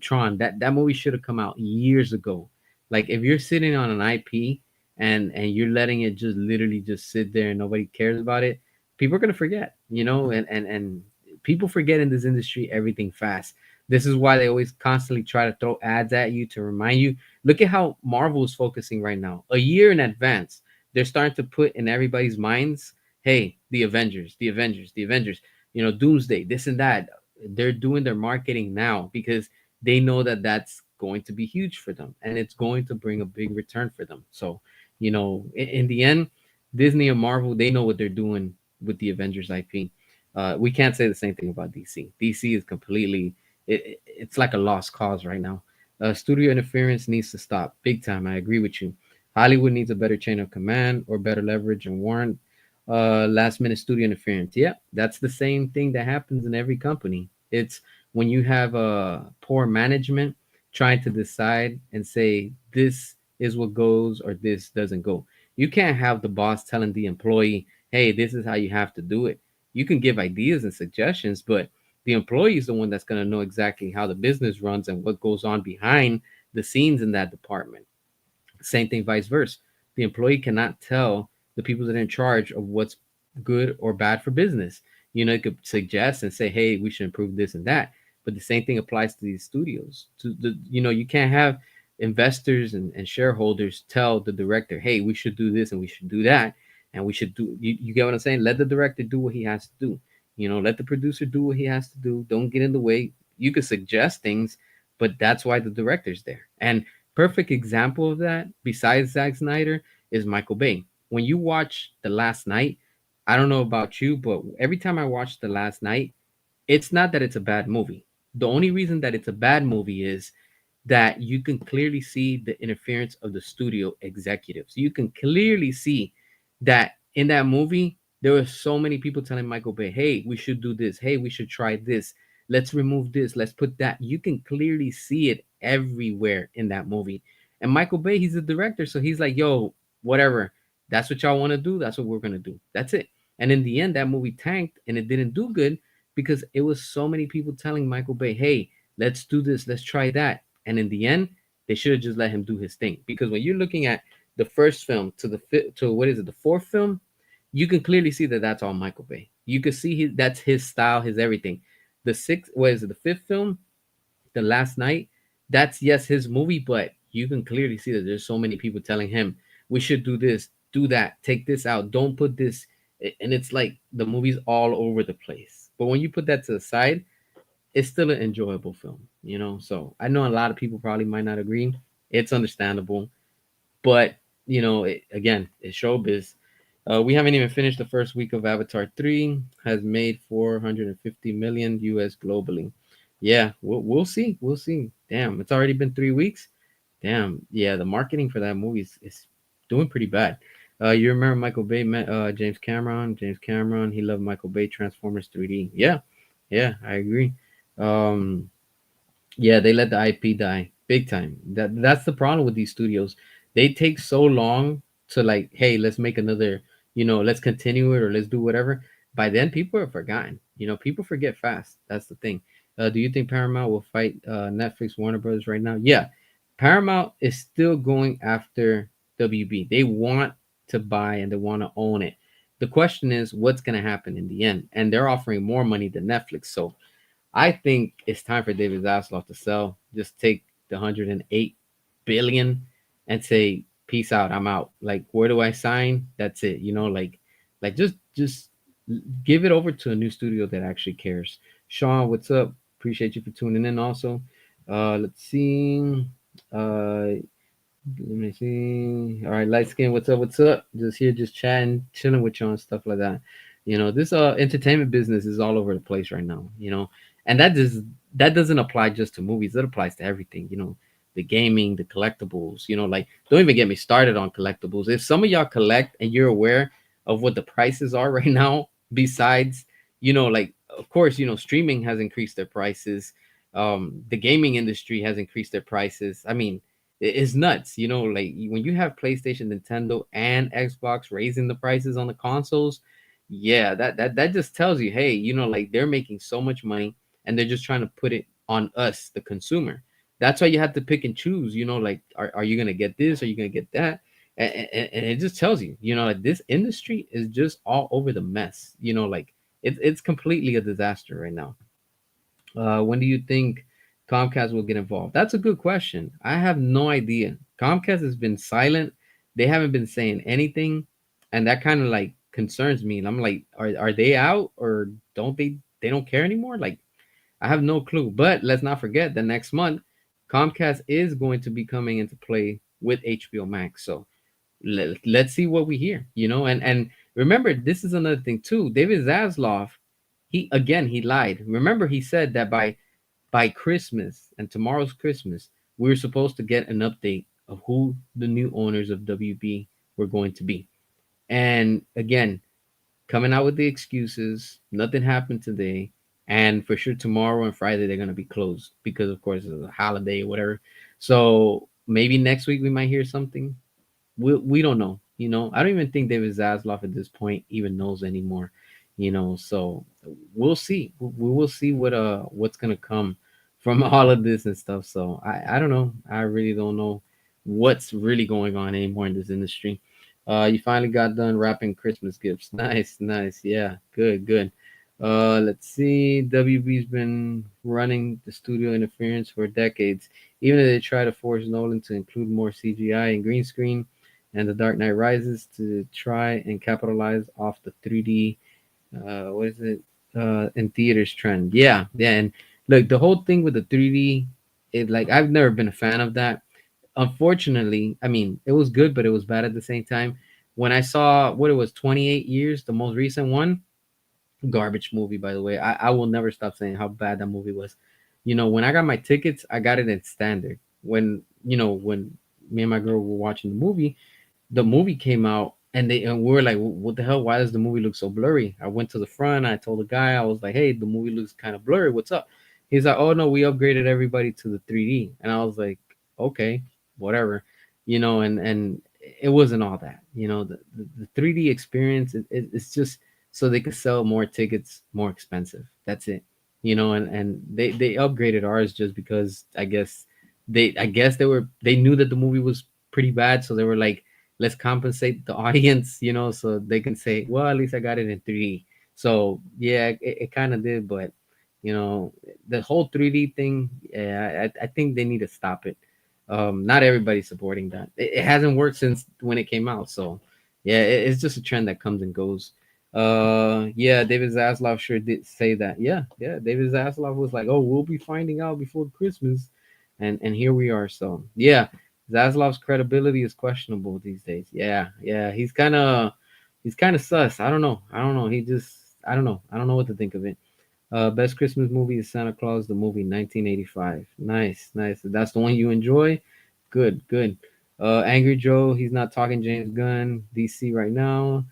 Tron? That movie should have come out years ago. Like if you're sitting on an IP and you're letting it just literally just sit there and nobody cares about it, people are gonna forget, and people forget in this industry everything fast. This is why they always constantly try to throw ads at you to remind you. Look at how Marvel is focusing right now. A year in advance, they're starting to put in everybody's minds, hey, the Avengers, the Avengers, the Avengers, Doomsday, this and that. They're doing their marketing now because they know that that's going to be huge for them and it's going to bring a big return for them. So, in the end, Disney and Marvel, they know what they're doing with the Avengers IP. We can't say the same thing about DC. DC is completely, it's like a lost cause right now. Studio interference needs to stop big time. I agree with you. Hollywood needs a better chain of command or better leverage and warrant last minute studio interference. Yeah, that's the same thing that happens in every company. It's when you have poor management trying to decide and say this is what goes or this doesn't go. You can't have the boss telling the employee, hey, this is how you have to do it. You can give ideas and suggestions, but the employee is the one that's going to know exactly how the business runs and what goes on behind the scenes in that department. Same thing, vice versa. The employee cannot tell the people that are in charge of what's good or bad for business. You could suggest and say, "Hey, we should improve this and that." But the same thing applies to these studios. You can't have investors and shareholders tell the director, "Hey, we should do this and we should do that, and we should do." You get what I'm saying? Let the director do what he has to do. Let the producer do what he has to do. Don't get in the way. You could suggest things, but that's why the director's there. And perfect example of that, besides Zack Snyder, is Michael Bay. When you watch The Last Night, I don't know about you, but every time I watch The Last Night, it's not that it's a bad movie. The only reason that it's a bad movie is that you can clearly see the interference of the studio executives. You can clearly see that in that movie, there were so many people telling Michael Bay, hey, we should do this. Hey, we should try this. Let's remove this. Let's put that. You can clearly see it everywhere in that movie. And Michael Bay, he's the director. So he's like, yo, whatever. That's what y'all want to do. That's what we're going to do. That's it. And in the end, that movie tanked and it didn't do good because it was so many people telling Michael Bay, hey, let's do this. Let's try that. And in the end, they should have just let him do his thing. Because when you're looking at the first film to the fifth, to what is it, the fourth film, you can clearly see that that's all Michael Bay. You can see that's his style, his everything. The sixth, what is it, the fifth film, The Last Night, that's yes his movie, but you can clearly see that there's so many people telling him we should do this, do that, take this out, don't put this, and it's like the movie's all over the place. But when you put that to the side, it's still an enjoyable film. So I know a lot of people probably might not agree. It's understandable, but again, it's showbiz. We haven't even finished the first week of Avatar 3. Has made 450 million US globally. Yeah, we'll see. We'll see. Damn, it's already been 3 weeks. Damn, yeah, the marketing for that movie is doing pretty bad. You remember Michael Bay met James Cameron? James Cameron, he loved Michael Bay Transformers 3D. Yeah, yeah, I agree. Um, yeah, they let the IP die big time. That's the problem with these studios. They take so long to like, hey, let's make another, let's continue it or let's do whatever. By then, people are forgotten. People forget fast. That's the thing. Do you think Paramount will fight Netflix, Warner Brothers right now? Yeah, Paramount is still going after WB. They want to buy and they want to own it. The question is, what's going to happen in the end? And they're offering more money than Netflix. So I think it's time for David Zaslav to sell. Just take the 108 billion and say, "Peace out, I'm out." Like, where do I sign? That's it. Like just give it over to a new studio that actually cares. Sean, what's up? Appreciate you for tuning in. Also, let's see. Uh, let me see. All right, light skin. What's up? What's up? Just here, just chatting, chilling with you and stuff like that. This entertainment business is all over the place right now. And that doesn't apply just to movies. That applies to everything. The gaming, the collectibles. Like don't even get me started on collectibles. If some of y'all collect and you're aware of what the prices are right now, besides like of course streaming has increased their prices. The gaming industry has increased their prices. I mean it's nuts. Like when you have PlayStation, Nintendo, and Xbox raising the prices on the consoles, yeah, that just tells you, hey, like they're making so much money and they're just trying to put it on us, the consumer. That's why you have to pick and choose. Like, are you gonna get this? Are you gonna get that? And it just tells you, like this industry is just all over the mess. Like it's completely a disaster right now. When do you think Comcast will get involved? That's a good question. I have no idea. Comcast has been silent. They haven't been saying anything, and that kind of like concerns me. And I'm like, are they out, or don't they don't care anymore? Like I have no clue. But let's not forget that next month Comcast is going to be coming into play with HBO Max. So let's see what we hear. And remember, this is another thing too. David Zaslav, he lied. Remember, he said that by Christmas, and tomorrow's Christmas, we were supposed to get an update of who the new owners of WB were going to be. And again, coming out with the excuses, nothing happened today. And for sure, tomorrow and Friday, they're going to be closed because, of course, it's a holiday or whatever. So maybe next week we might hear something. We don't know. I don't even think David Zaslav at this point even knows anymore. So we'll see. We will see what's gonna come from all of this and stuff. So I don't know. I really don't know what's really going on anymore in this industry. You finally got done wrapping Christmas gifts. Nice, nice. Yeah, good, good. Let's see. WB's been running the studio interference for decades. Even if they try to force Nolan to include more CGI and green screen, and The Dark Knight Rises to try and capitalize off the 3D, what is it, in theaters trend. Yeah, yeah. And look, the whole thing with the 3D, it like I've never been a fan of that. Unfortunately, I mean, it was good, but it was bad at the same time. When I saw what it was, 28 years, the most recent one, garbage movie, by the way. I will never stop saying how bad that movie was. When I got my tickets, I got it in standard. When me and my girl were watching the movie came out, and we were like, what the hell? Why does the movie look so blurry? I went to the front. I told the guy, I was like, hey, the movie looks kind of blurry. What's up? He's like, oh no, we upgraded everybody to the 3D. And I was like, okay, whatever. And it wasn't all that. The 3D experience, it's just so they could sell more tickets more expensive. That's it. And they upgraded ours just because I guess they knew that the movie was pretty bad, so they were like, let's compensate the audience, so they can say, well, at least I got it in 3D. So yeah, it kind of did, but you know, the whole 3D thing, yeah, I think they need to stop it. Not everybody's supporting that. It hasn't worked since when it came out, so yeah, it's just a trend that comes and goes. Yeah, David Zaslav sure did say that. Yeah, yeah, David Zaslav was like, oh, we'll be finding out before Christmas, and here we are. So yeah, Zaslav's credibility is questionable these days. Yeah, yeah, he's kind of sus. I don't know. I don't know. I don't know what to think of it. Best Christmas movie is Santa Claus the movie 1985. Nice, nice. That's the one you enjoy. Good, good. Angry Joe, he's not talking James Gunn, DC right now.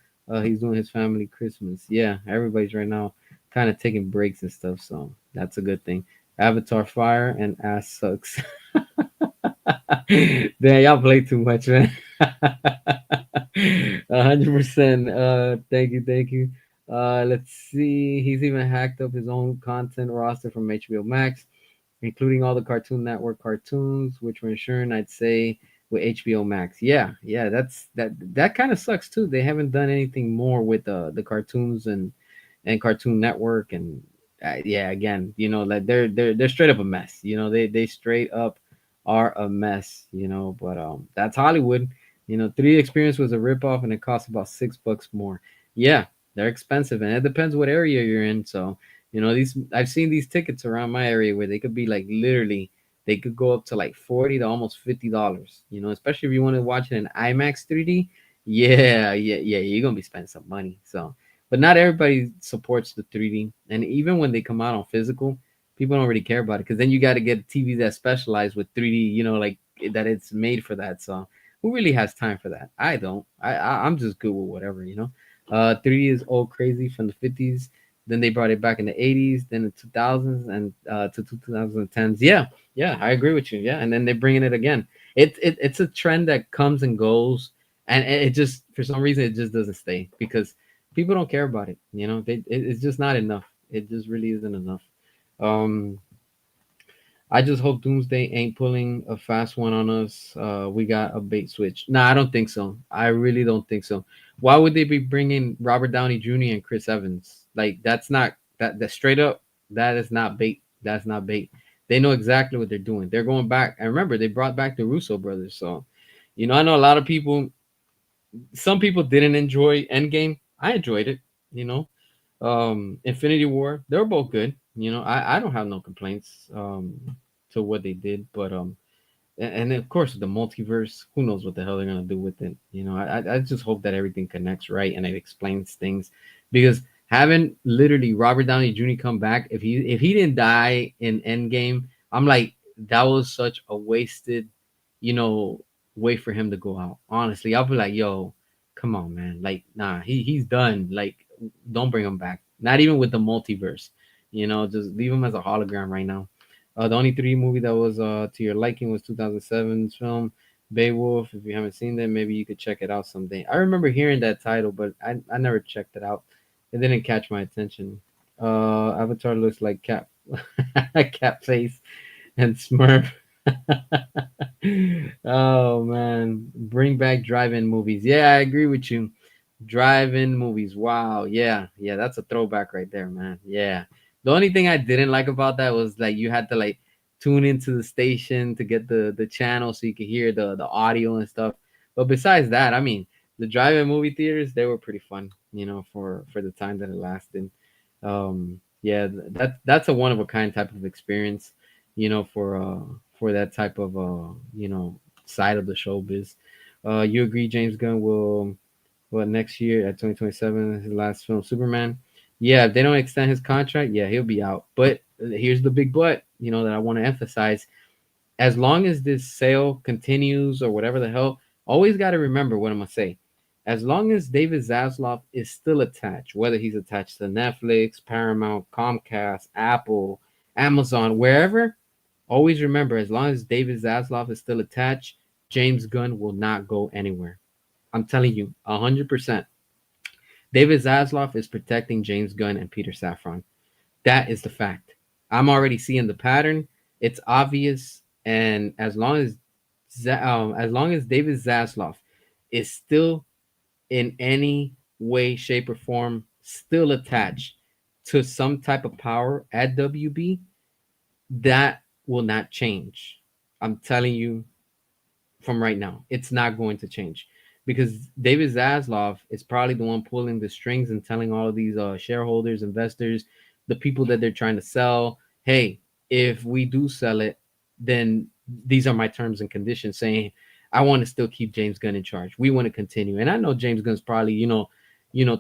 He's doing his family Christmas. Yeah, everybody's right now kind of taking breaks and stuff, so that's a good thing. Avatar Fire and ass sucks. Damn, y'all play too much, man. 100%. Thank you, thank you. Let's see. He's even hacked up his own content roster from HBO Max, including all the Cartoon Network cartoons, which were ensuring I'd say with HBO Max. Yeah, yeah, that kind of sucks too. They haven't done anything more with the cartoons and Cartoon Network, and yeah, again, like they're straight up a mess. They straight up are a mess. But that's Hollywood. 3D Experience was a ripoff, and it cost about $6 more. Yeah, they're expensive, and it depends what area you're in. So these I've seen these tickets around my area where they could be like literally they could go up to like 40 to almost $50. Especially if you want to watch it in IMAX 3D. Yeah, yeah, yeah, you're gonna be spending some money. So but not everybody supports the 3D. And even when they come out on physical, people don't really care about it because then you got to get a TV that's specialized with 3D, like that it's made for that. So who really has time for that? I don't. I'm just good with whatever. 3D is old crazy from the 50s. Then they brought it back in the 80s, then the 2000s, and to 2010s. Yeah, yeah, I agree with you. Yeah, and then they're bringing it again. It's a trend that comes and goes, and it just for some reason it just doesn't stay because people don't care about it. It's just not enough. It just really isn't enough. Um, I just hope Doomsday ain't pulling a fast one on us. We got a bait switch. Nah, I don't think so. I really don't think so. Why would they be bringing Robert Downey Jr. and Chris Evans? Like that's not that straight up. That is not bait. That's not bait. They know exactly what they're doing. They're going back. And remember, they brought back the Russo brothers. So, I know a lot of people. Some people didn't enjoy Endgame. I enjoyed it. You know, Infinity War. They were both good. I don't have no complaints to what they did, but and of course the multiverse, who knows what the hell they're gonna do with it. I just hope that everything connects right and it explains things, because having literally Robert Downey Jr. come back, if he didn't die in Endgame, I'm like, that was such a wasted, you know way for him to go out. Honestly, I'll be like, yo, come on, man, like, nah, he's done. Like, don't bring him back, not even with the multiverse. Just leave him as a hologram right now. The only 3 movie that was to your liking was 2007's film Beowulf. If you haven't seen that, maybe you could check it out someday. I remember hearing that title, but I never checked it out. It didn't catch my attention. Avatar looks like cat face and Smurf. Oh man, bring back drive-in movies. Yeah, I agree with you. Drive-in movies. Wow. Yeah, yeah, that's a throwback right there, man. Yeah. The only thing I didn't like about that was like you had to like tune into the station to get the channel so you could hear the audio and stuff. But besides that, I mean, the drive-in movie theaters, they were pretty fun, for the time that it lasted. Yeah, that's a one of a kind type of experience, for that type of side of the showbiz. You agree James Gunn will, what, next year at 2027, his last film, Superman? Yeah, if they don't extend his contract, yeah, he'll be out. But here's the big but, that I want to emphasize. As long as this sale continues or whatever the hell, always got to remember what I'm going to say. As long as David Zaslav is still attached, whether he's attached to Netflix, Paramount, Comcast, Apple, Amazon, wherever, always remember, as long as David Zaslav is still attached, James Gunn will not go anywhere. I'm telling you, 100%. David Zaslav is protecting James Gunn and Peter Safran. That is the fact. I'm already seeing the pattern. It's obvious, and as long as David Zaslav is still in any way, shape, or form still attached to some type of power at WB, that will not change. I'm telling you, from right now. It's not going to change, because David Zaslav is probably the one pulling the strings and telling all of these shareholders, investors, the people that they're trying to sell, hey, if we do sell it, then these are my terms and conditions, saying I want to still keep James Gunn in charge. We want to continue. And I know James Gunn's probably,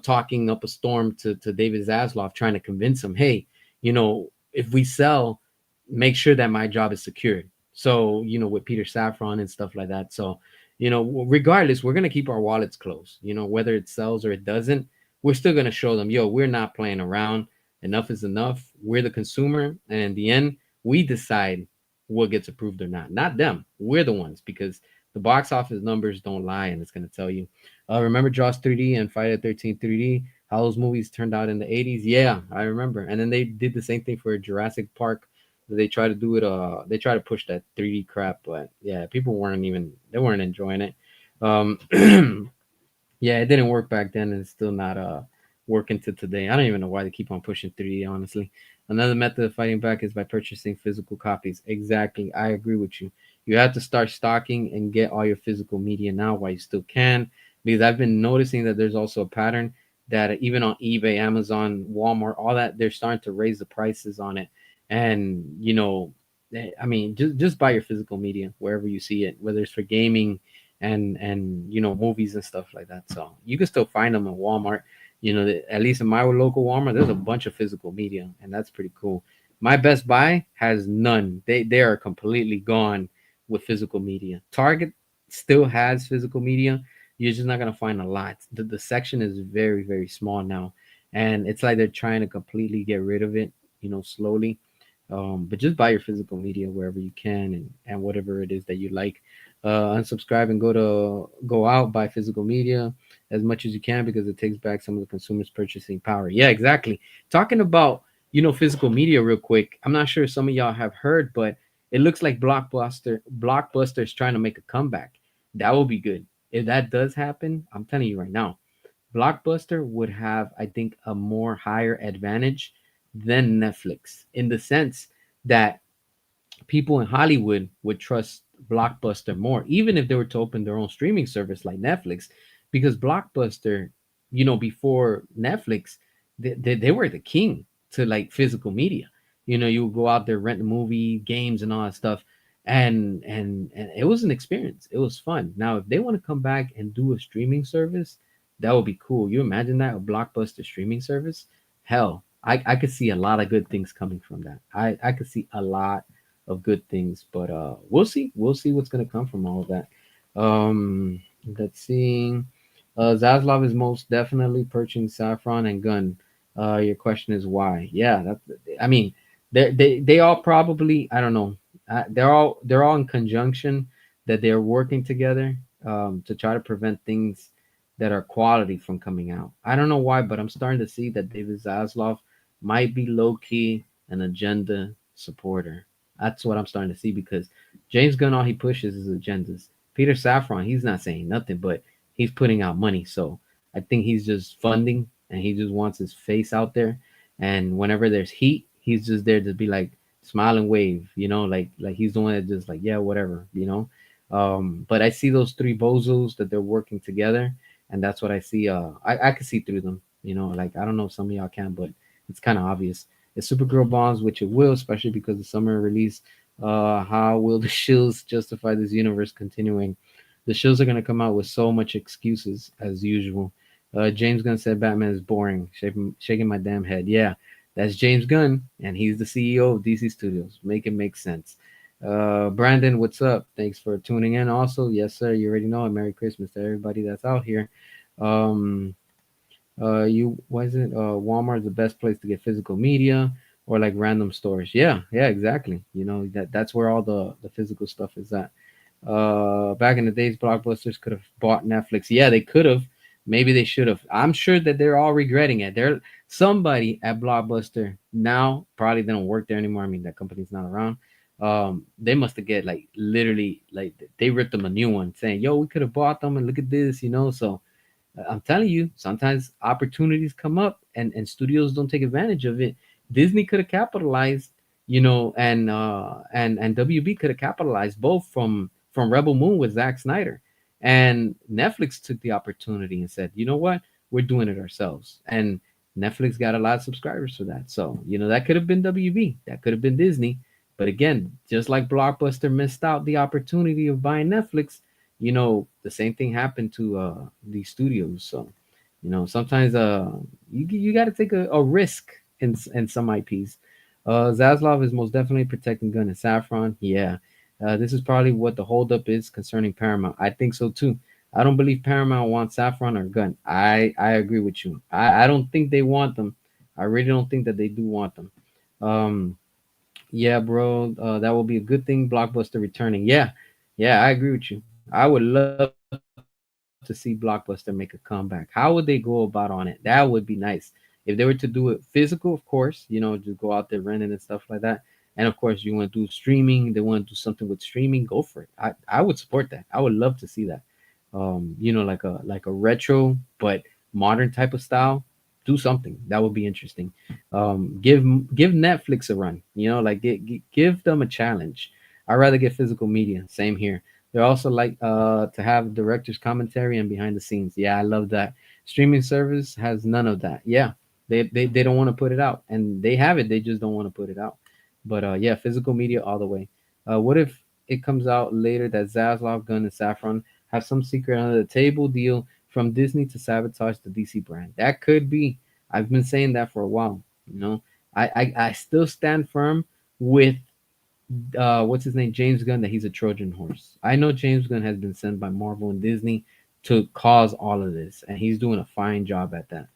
talking up a storm to David Zaslav, trying to convince him, hey, if we sell, make sure that my job is secured. So, with Peter Safran and stuff like that. So, regardless, we're going to keep our wallets closed. Whether it sells or it doesn't, we're still going to show them, yo, we're not playing around. Enough is enough. We're the consumer. And in the end, we decide what gets approved or not. Not them. We're the ones, because the box office numbers don't lie, and it's going to tell you. Remember Jaws 3D and Friday the 13th 3D? How those movies turned out in the 80s? Yeah, I remember. And then they did the same thing for Jurassic Park. They try to do it. They try to push that 3D crap, but yeah, people weren't enjoying it. Um, yeah, it didn't work back then, and it's still not working to today. I don't even know why they keep on pushing 3D. Honestly, another method of fighting back is by purchasing physical copies. Exactly, I agree with you. You have to start stocking and get all your physical media now while you still can, because I've been noticing that there's also a pattern that even on eBay, Amazon, Walmart, all that, they're starting to raise the prices on it. And I mean, just buy your physical media wherever you see it, whether it's for gaming and movies and stuff like that. So you can still find them at Walmart. At least in my local Walmart, there's a bunch of physical media, and that's pretty cool. My Best Buy has none. They are completely gone with physical media. Target still has physical media. You're just not gonna find a lot. The section is very, very small now, and it's like they're trying to completely get rid of it, slowly. But just buy your physical media wherever you can, and whatever it is that you like. Unsubscribe and go out, buy physical media as much as you can, because it takes back some of the consumers' purchasing power. Yeah, exactly. Talking about physical media real quick. I'm not sure if some of y'all have heard, but It looks like Blockbuster is trying to make a comeback. That will be good. If that does happen, I'm telling you right now, Blockbuster would have, I think, a more higher advantage than Netflix in the sense that people in Hollywood would trust Blockbuster more, even if they were to open their own streaming service like Netflix, because Blockbuster, before Netflix, they were the king to like physical media. You would go out there, rent a movie, games, and all that stuff, and it was an experience. It was fun. Now, if they want to come back and do a streaming service, that would be cool. You imagine that, a Blockbuster streaming service? Hell, I could see a lot of good things coming from that. I could see a lot of good things. But we'll see. We'll see what's gonna come from all of that. Let's see. Zaslav is most definitely purchasing Saffron and Gun. Your question is why? Yeah, I mean, they all probably, I don't know. They're all in conjunction, that they're working together to try to prevent things that are quality from coming out. I don't know why, but I'm starting to see that David Zaslav might be low key an agenda supporter. That's what I'm starting to see, because James Gunn, all he pushes is agendas. Peter Safran, he's not saying nothing, but he's putting out money. So I think he's just funding, and he just wants his face out there. And whenever there's heat, he's just there to be like smile and wave, like he's the one that just like, yeah, whatever. But I see those three bozos that they're working together, and that's what I see. I can see through them. Like, I don't know if some of y'all can, but it's kind of obvious. If Supergirl bombs, which it will, especially because the summer release, how will the Shills justify this universe continuing? The Shills are gonna come out with so much excuses as usual. James Gunn said Batman is boring. Shaking my damn head. Yeah, that's James Gunn, and he's the CEO of DC Studios. Make it make sense. Brandon, what's up? Thanks for tuning in. Also, yes, sir. You already know. Merry Christmas to everybody that's out here. Um, you was it Walmart is the best place to get physical media, or like random stores? Yeah, exactly. That's where all the physical stuff is at. Back in the days, Blockbusters could have bought Netflix. Yeah, they could have. Maybe they should have. I'm sure that they're all regretting it. They're Somebody at Blockbuster now probably didn't work there anymore. I mean, that company's not around. They must have get like literally like they ripped them a new one, saying, "Yo, we could have bought them, and look at this." So I'm telling you, sometimes opportunities come up, and studios don't take advantage of it. Disney could have capitalized, and WB could have capitalized both from Rebel Moon with Zack Snyder. And Netflix took the opportunity and said, you know what? We're doing it ourselves. And Netflix got a lot of subscribers for that. So, that could have been WB. That could have been Disney. But again, just like Blockbuster missed out the opportunity of buying Netflix, the same thing happened to these studios. So, sometimes you got to take a risk in some IPs. Zaslav is most definitely protecting Gun and Saffron. Yeah, this is probably what the holdup is concerning Paramount. I think so too. I don't believe Paramount wants Saffron or Gun. I agree with you. I don't think they want them. I really don't think that they do want them. Um, yeah, bro, that will be a good thing. Blockbuster returning. Yeah, I agree with you. I would love to see Blockbuster make a comeback. How would they go about on it? That would be nice. If they were to do it physical, of course, just go out there renting and stuff like that. And of course, you want to do streaming. They want to do something with streaming. Go for it. I would support that. I would love to see that. Like a retro but modern type of style. Do something that would be interesting. Give Netflix a run. Like give them a challenge. I'd rather get physical media. Same here. They also like to have director's commentary and behind the scenes. Yeah, I love that. Streaming service has none of that. Yeah, they don't want to put it out, and they have it. They just don't want to put it out. But yeah, physical media all the way. What if it comes out later that Zaslav, Gunn, and Saffron have some secret under the table deal from Disney to sabotage the DC brand? That could be. I've been saying that for a while. I still stand firm with what's his name, James Gunn, that he's a Trojan horse. I know James Gunn has been sent by Marvel and Disney to cause all of this, and he's doing a fine job at that.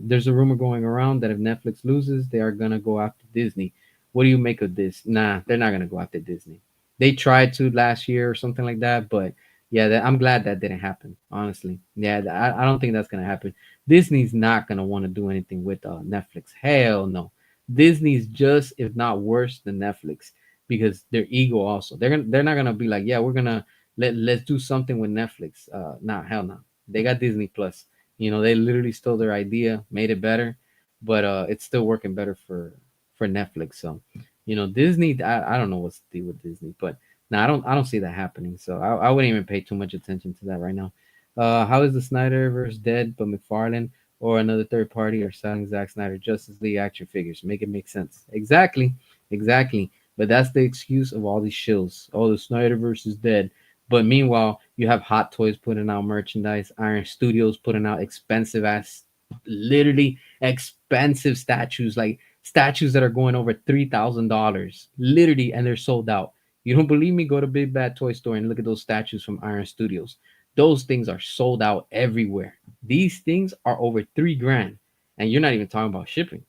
There's a rumor going around that if Netflix loses, they are gonna go after Disney. What do you make of this? Nah, they're not gonna go after Disney. They tried to last year or something like that, but yeah, I'm glad that didn't happen. Honestly, yeah, I don't think that's gonna happen. Disney's not gonna want to do anything with Netflix. Hell no. Disney's just, if not worse than Netflix. because their ego also. They're not gonna be like, yeah, we're gonna let's do something with Netflix. Nah, hell no. They got Disney Plus. You know, they literally stole their idea, made it better, but it's still working better for Netflix. So, you know, Disney. I don't know what's the deal with Disney, but no, I don't see that happening. So I wouldn't even pay too much attention to that right now. How is the Snyderverse dead, but McFarlane or another third party are selling Zack Snyder Justice League action figures? Make it make sense. Exactly, exactly. But that's the excuse of all these shills. Oh, the Snyderverse is dead. But meanwhile, you have Hot Toys putting out merchandise, Iron Studios putting out expensive ass, literally expensive statues, like statues that are going over $3,000, literally, and they're sold out. You don't believe me? Go to Big Bad Toy Store and look at those statues from Iron Studios. Those things are sold out everywhere. These things are over 3 grand, and you're not even talking about shipping.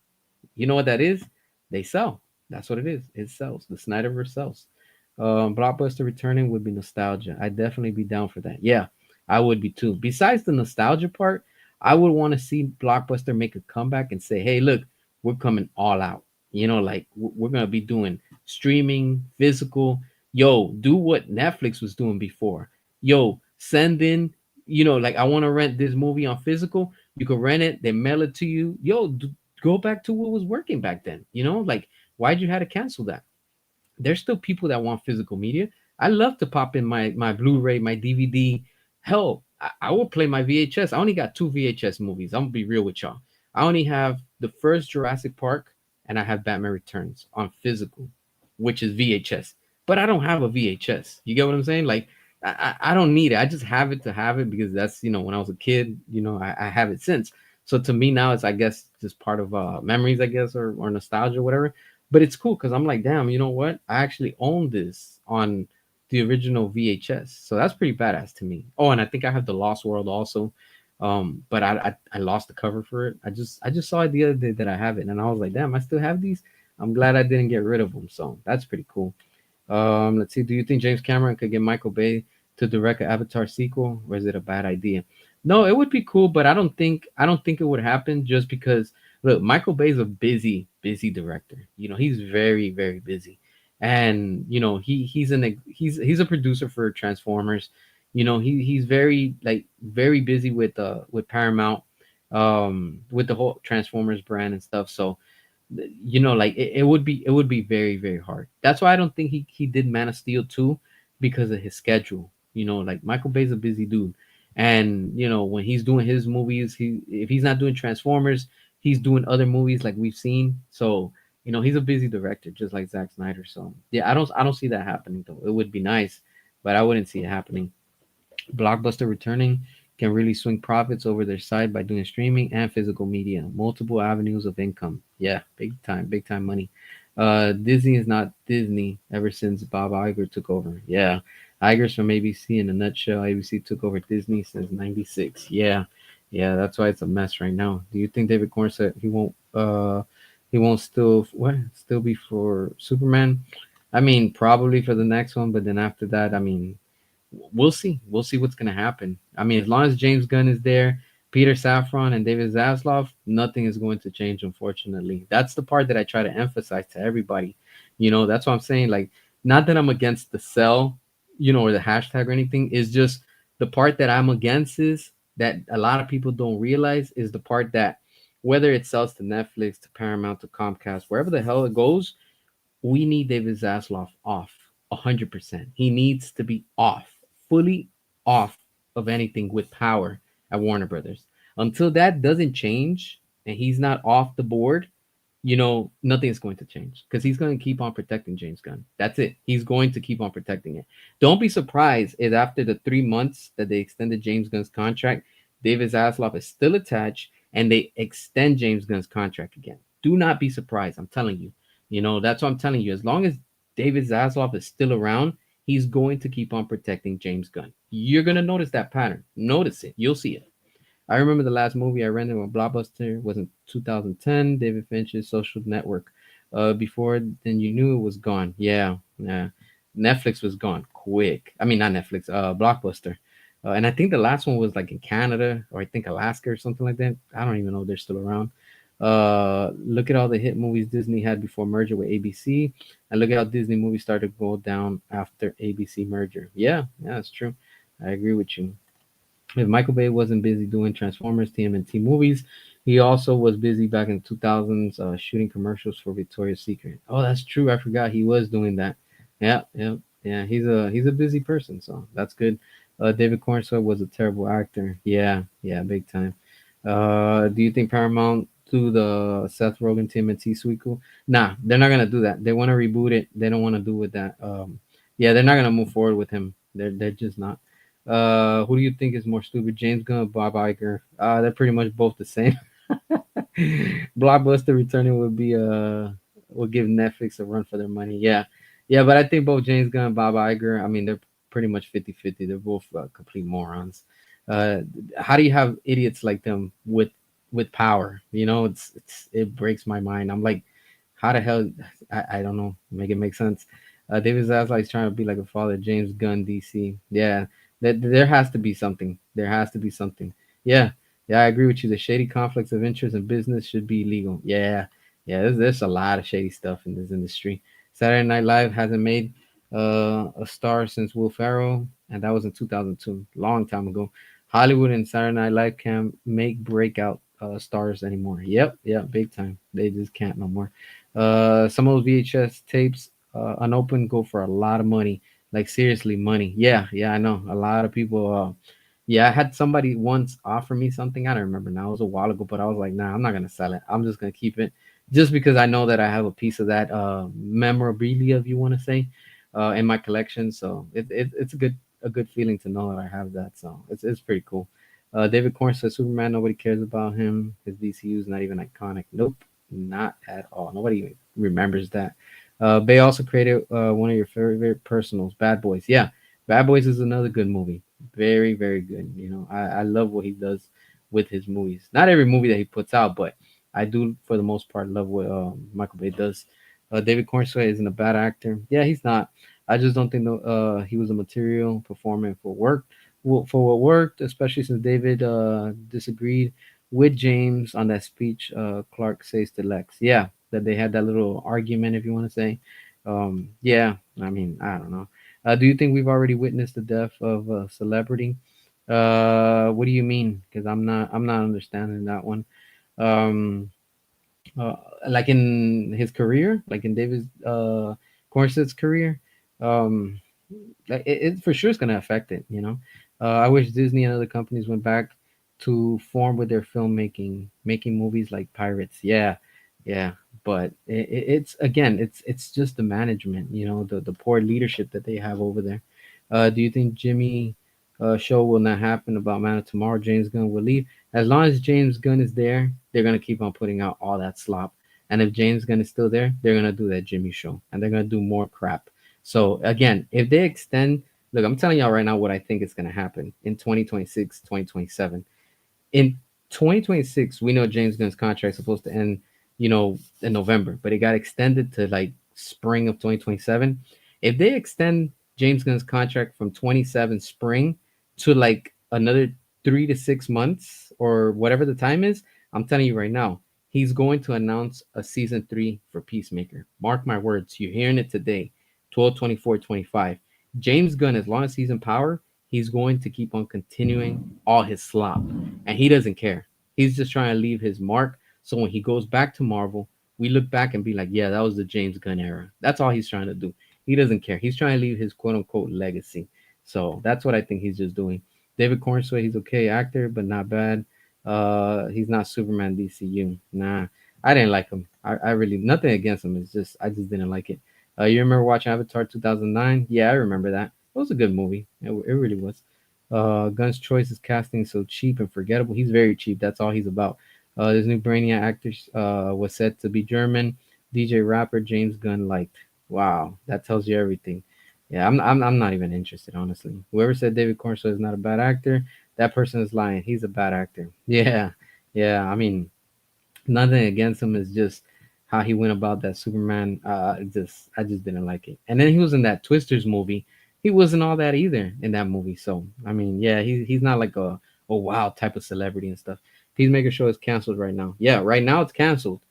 You know what that is? They sell. That's what it is. It sells. The Snyderverse sells. Blockbuster returning would be nostalgia. I'd definitely be down for that. Yeah, I would be too. Besides the nostalgia part, I would want to see Blockbuster make a comeback and say, "Hey, look, we're coming all out. You know, like we're gonna be doing streaming, physical. Yo, do what Netflix was doing before. Yo, send in. You know, like I want to rent this movie on physical. You can rent it. They mail it to you. Yo, go back to what was working back then. You know, like why'd you have to cancel that? There's still people that want physical media. I love to pop in my Blu-ray, my DVD. Hell, I will play my VHS. I only got two VHS movies. I'm gonna be real with y'all. I only have the first Jurassic Park and I have Batman Returns on physical, which is VHS. But I don't have a VHS. You get what I'm saying? Like I don't need it. I just have it to have it because that's when I was a kid. I have it since. So to me now it's I guess just part of memories I guess or nostalgia or whatever, but it's cool because I'm like, damn, you know what? I actually own this on the original VHS, so that's pretty badass to me. Oh, and I think I have the Lost World also, but I lost the cover for it. I just saw it the other day that I have it, and I was like, damn, I still have these. I'm glad I didn't get rid of them, so that's pretty cool. Let's see. Do you think James Cameron could get Michael Bay to direct an Avatar sequel, or is it a bad idea? No, it would be cool, but I don't think it would happen just because look, Michael Bay's a busy, busy director. He's very, very busy, and he's a producer for Transformers. He's very like very busy with Paramount, with the whole Transformers brand and stuff. So like it would be very very hard. That's why I don't think he did Man of Steel 2 because of his schedule. Like Michael Bay's a busy dude, and when he's doing his movies, if he's not doing Transformers, he's doing other movies like we've seen. So he's a busy director just like Zack Snyder. So yeah, I don't see that happening though. It would be nice, but I wouldn't see it happening. Blockbuster returning can really swing profits over their side by doing streaming and physical media, multiple avenues of income. Yeah, big time money. Disney is not Disney ever since Bob Iger took over. Yeah, Iger's from ABC in a nutshell. ABC took over Disney since '96. Yeah, yeah, that's why it's a mess right now. Do you think David Corn said he won't still be for Superman? I mean, probably for the next one, but then after that, I mean, we'll see. We'll see what's gonna happen. I mean, as long as James Gunn is there, Peter Safran and David Zaslav, nothing is going to change. Unfortunately, that's the part that I try to emphasize to everybody. That's what I'm saying. Like, not that I'm against the sell, or the hashtag or anything. It's just the part that I'm against is that a lot of people don't realize is the part that whether it sells to Netflix, to Paramount, to Comcast, wherever the hell it goes, we need David Zaslav off 100%. He needs to be off, fully off of anything with power at Warner Brothers. Until that doesn't change and he's not off the board, nothing's going to change because he's going to keep on protecting James Gunn. That's it. He's going to keep on protecting it. Don't be surprised if after the 3 months that they extended James Gunn's contract, David Zaslav is still attached and they extend James Gunn's contract again. Do not be surprised. I'm telling you. That's what I'm telling you. As long as David Zaslav is still around, he's going to keep on protecting James Gunn. You're going to notice that pattern. Notice it. You'll see it. I remember the last movie I rented on Blockbuster was in 2010, David Fincher's Social Network. Before then, you knew it was gone. Yeah, yeah. Netflix was gone quick. I mean, not Netflix, Blockbuster. And I think the last one was like in Canada or I think Alaska or something like that. I don't even know if they're still around. Look at all the hit movies Disney had before merger with ABC, and look at how Disney movies started to go down after ABC merger. Yeah, yeah, that's true. I agree with you. If Michael Bay wasn't busy doing Transformers, TMNT movies, he also was busy back in 2000s shooting commercials for Victoria's Secret. Oh, that's true. I forgot he was doing that. Yeah, yeah, yeah. He's a busy person, so that's good. David Cornswell was a terrible actor. Yeah, yeah, big time. Do you think Paramount do the Seth Rogen TMNT sequel? Nah, they're not gonna do that. They want to reboot it. They don't want to do with that. Yeah, they're not gonna move forward with him. They're just not. Who do you think is more stupid, James Gunn or Bob Iger? They're pretty much both the same. Blockbuster returning would give Netflix a run for their money. Yeah, yeah, but I think both James Gunn and Bob Iger, I mean, they're pretty much 50-50. They're both complete morons. Uh, how do you have idiots like them with power? You know, it breaks my mind. I'm like, how the hell? I don't know. Make it make sense. David Zaslav's trying to be like a father. James Gunn, DC. Yeah, there has to be something. There has to be something. Yeah, yeah, I agree with you. The shady conflicts of interest in business should be illegal. Yeah, yeah. There's a lot of shady stuff in this industry. Saturday Night Live hasn't made a star since Will Ferrell, and that was in 2002, long time ago. Hollywood and Saturday Night Live can't make breakout stars anymore. Yep, yep, big time. They just can't no more. Some of those VHS tapes unopened go for a lot of money. Like seriously, money. Yeah, yeah, I know. A lot of people. Yeah, I had somebody once offer me something. I don't remember now. It was a while ago, but I was like, nah, I'm not gonna sell it. I'm just gonna keep it, just because I know that I have a piece of that memorabilia, if you want to say, in my collection. So it's a good feeling to know that I have that. So it's pretty cool. David Corn says Superman. Nobody cares about him. His DCU is not even iconic. Nope, not at all. Nobody even remembers that. Bay also created one of your favorite personals, Bad Boys. Yeah, Bad Boys is another good movie. Very, very good. You know, I love what he does with his movies. Not every movie that he puts out, but I do, for the most part, love what Michael Bay does. David Cornsway isn't a bad actor. Yeah, he's not. I just don't think he was a material performer for work, for what worked, especially since David disagreed with James on that speech Clark says to Lex. Yeah, that they had that little argument, if you want to say. Yeah, I mean, I don't know. Do you think we've already witnessed the death of a celebrity? What do you mean? Because I'm not understanding that one. Um, uh, like in his career, like in David Cornset's career, um, it for sure is going to affect it. You know, I wish Disney and other companies went back to form with their filmmaking, making movies like Pirates. Yeah, yeah, but it's again, it's just the management. You know, the poor leadership that they have over there. Do you think Jimmy show will not happen about Man of Tomorrow? James Gunn will leave. As long as James Gunn is there, they're gonna keep on putting out all that slop. And if James Gunn is still there, they're gonna do that Jimmy show, and they're gonna do more crap. So again, if they extend, look, I'm telling y'all right now what I think is gonna happen in 2026, 2027. In 2026, we know James Gunn's contract is supposed to end, in November, but it got extended to like spring of 2027. If they extend James Gunn's contract from 27 spring to like another 3 to 6 months or whatever the time is, I'm telling you right now, he's going to announce a season three for Peacemaker. Mark my words, you're hearing it today, 12/24/25. James Gunn, as long as he's in power, he's going to keep on continuing all his slop, and he doesn't care. He's just trying to leave his mark. So when he goes back to Marvel, we look back and be like, yeah, that was the James Gunn era. That's all he's trying to do. He doesn't care. He's trying to leave his quote unquote legacy. So that's what I think he's just doing. David Cornsway, he's okay actor, but not bad. He's not Superman DCU. Nah, I didn't like him. I really nothing against him. It's just I just didn't like it. You remember watching Avatar 2009? Yeah, I remember that. It was a good movie. It really was. Gunn's choice is casting so cheap and forgettable. He's very cheap. That's all he's about. This new Brainiac actor was said to be German. DJ rapper James Gunn liked. Wow, that tells you everything. Yeah, I'm not even interested, honestly. Whoever said David Cornswell is not a bad actor, that person is lying. He's a bad actor. Yeah, yeah. I mean, nothing against him. Is just how he went about that Superman. I just didn't like it. And then he was in that Twisters movie. He wasn't all that either in that movie. So I mean, yeah, he's not like a wow type of celebrity and stuff. Peacemaker show is canceled right now. Yeah, right now it's canceled.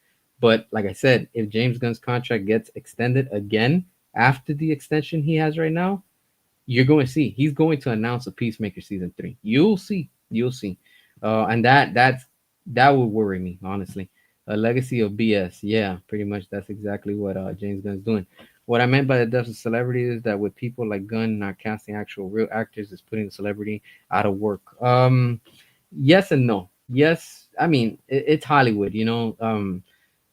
But like I said, if James Gunn's contract gets extended again after the extension he has right now, you're going to see he's going to announce a Peacemaker season 3. You'll see. You'll see. And that would worry me, honestly. A legacy of BS. Yeah, pretty much that's exactly what James Gunn's doing. What I meant by the death of celebrity is that with people like Gunn not casting actual real actors is putting the celebrity out of work. Yes and no. Yes, I mean it's Hollywood, you know.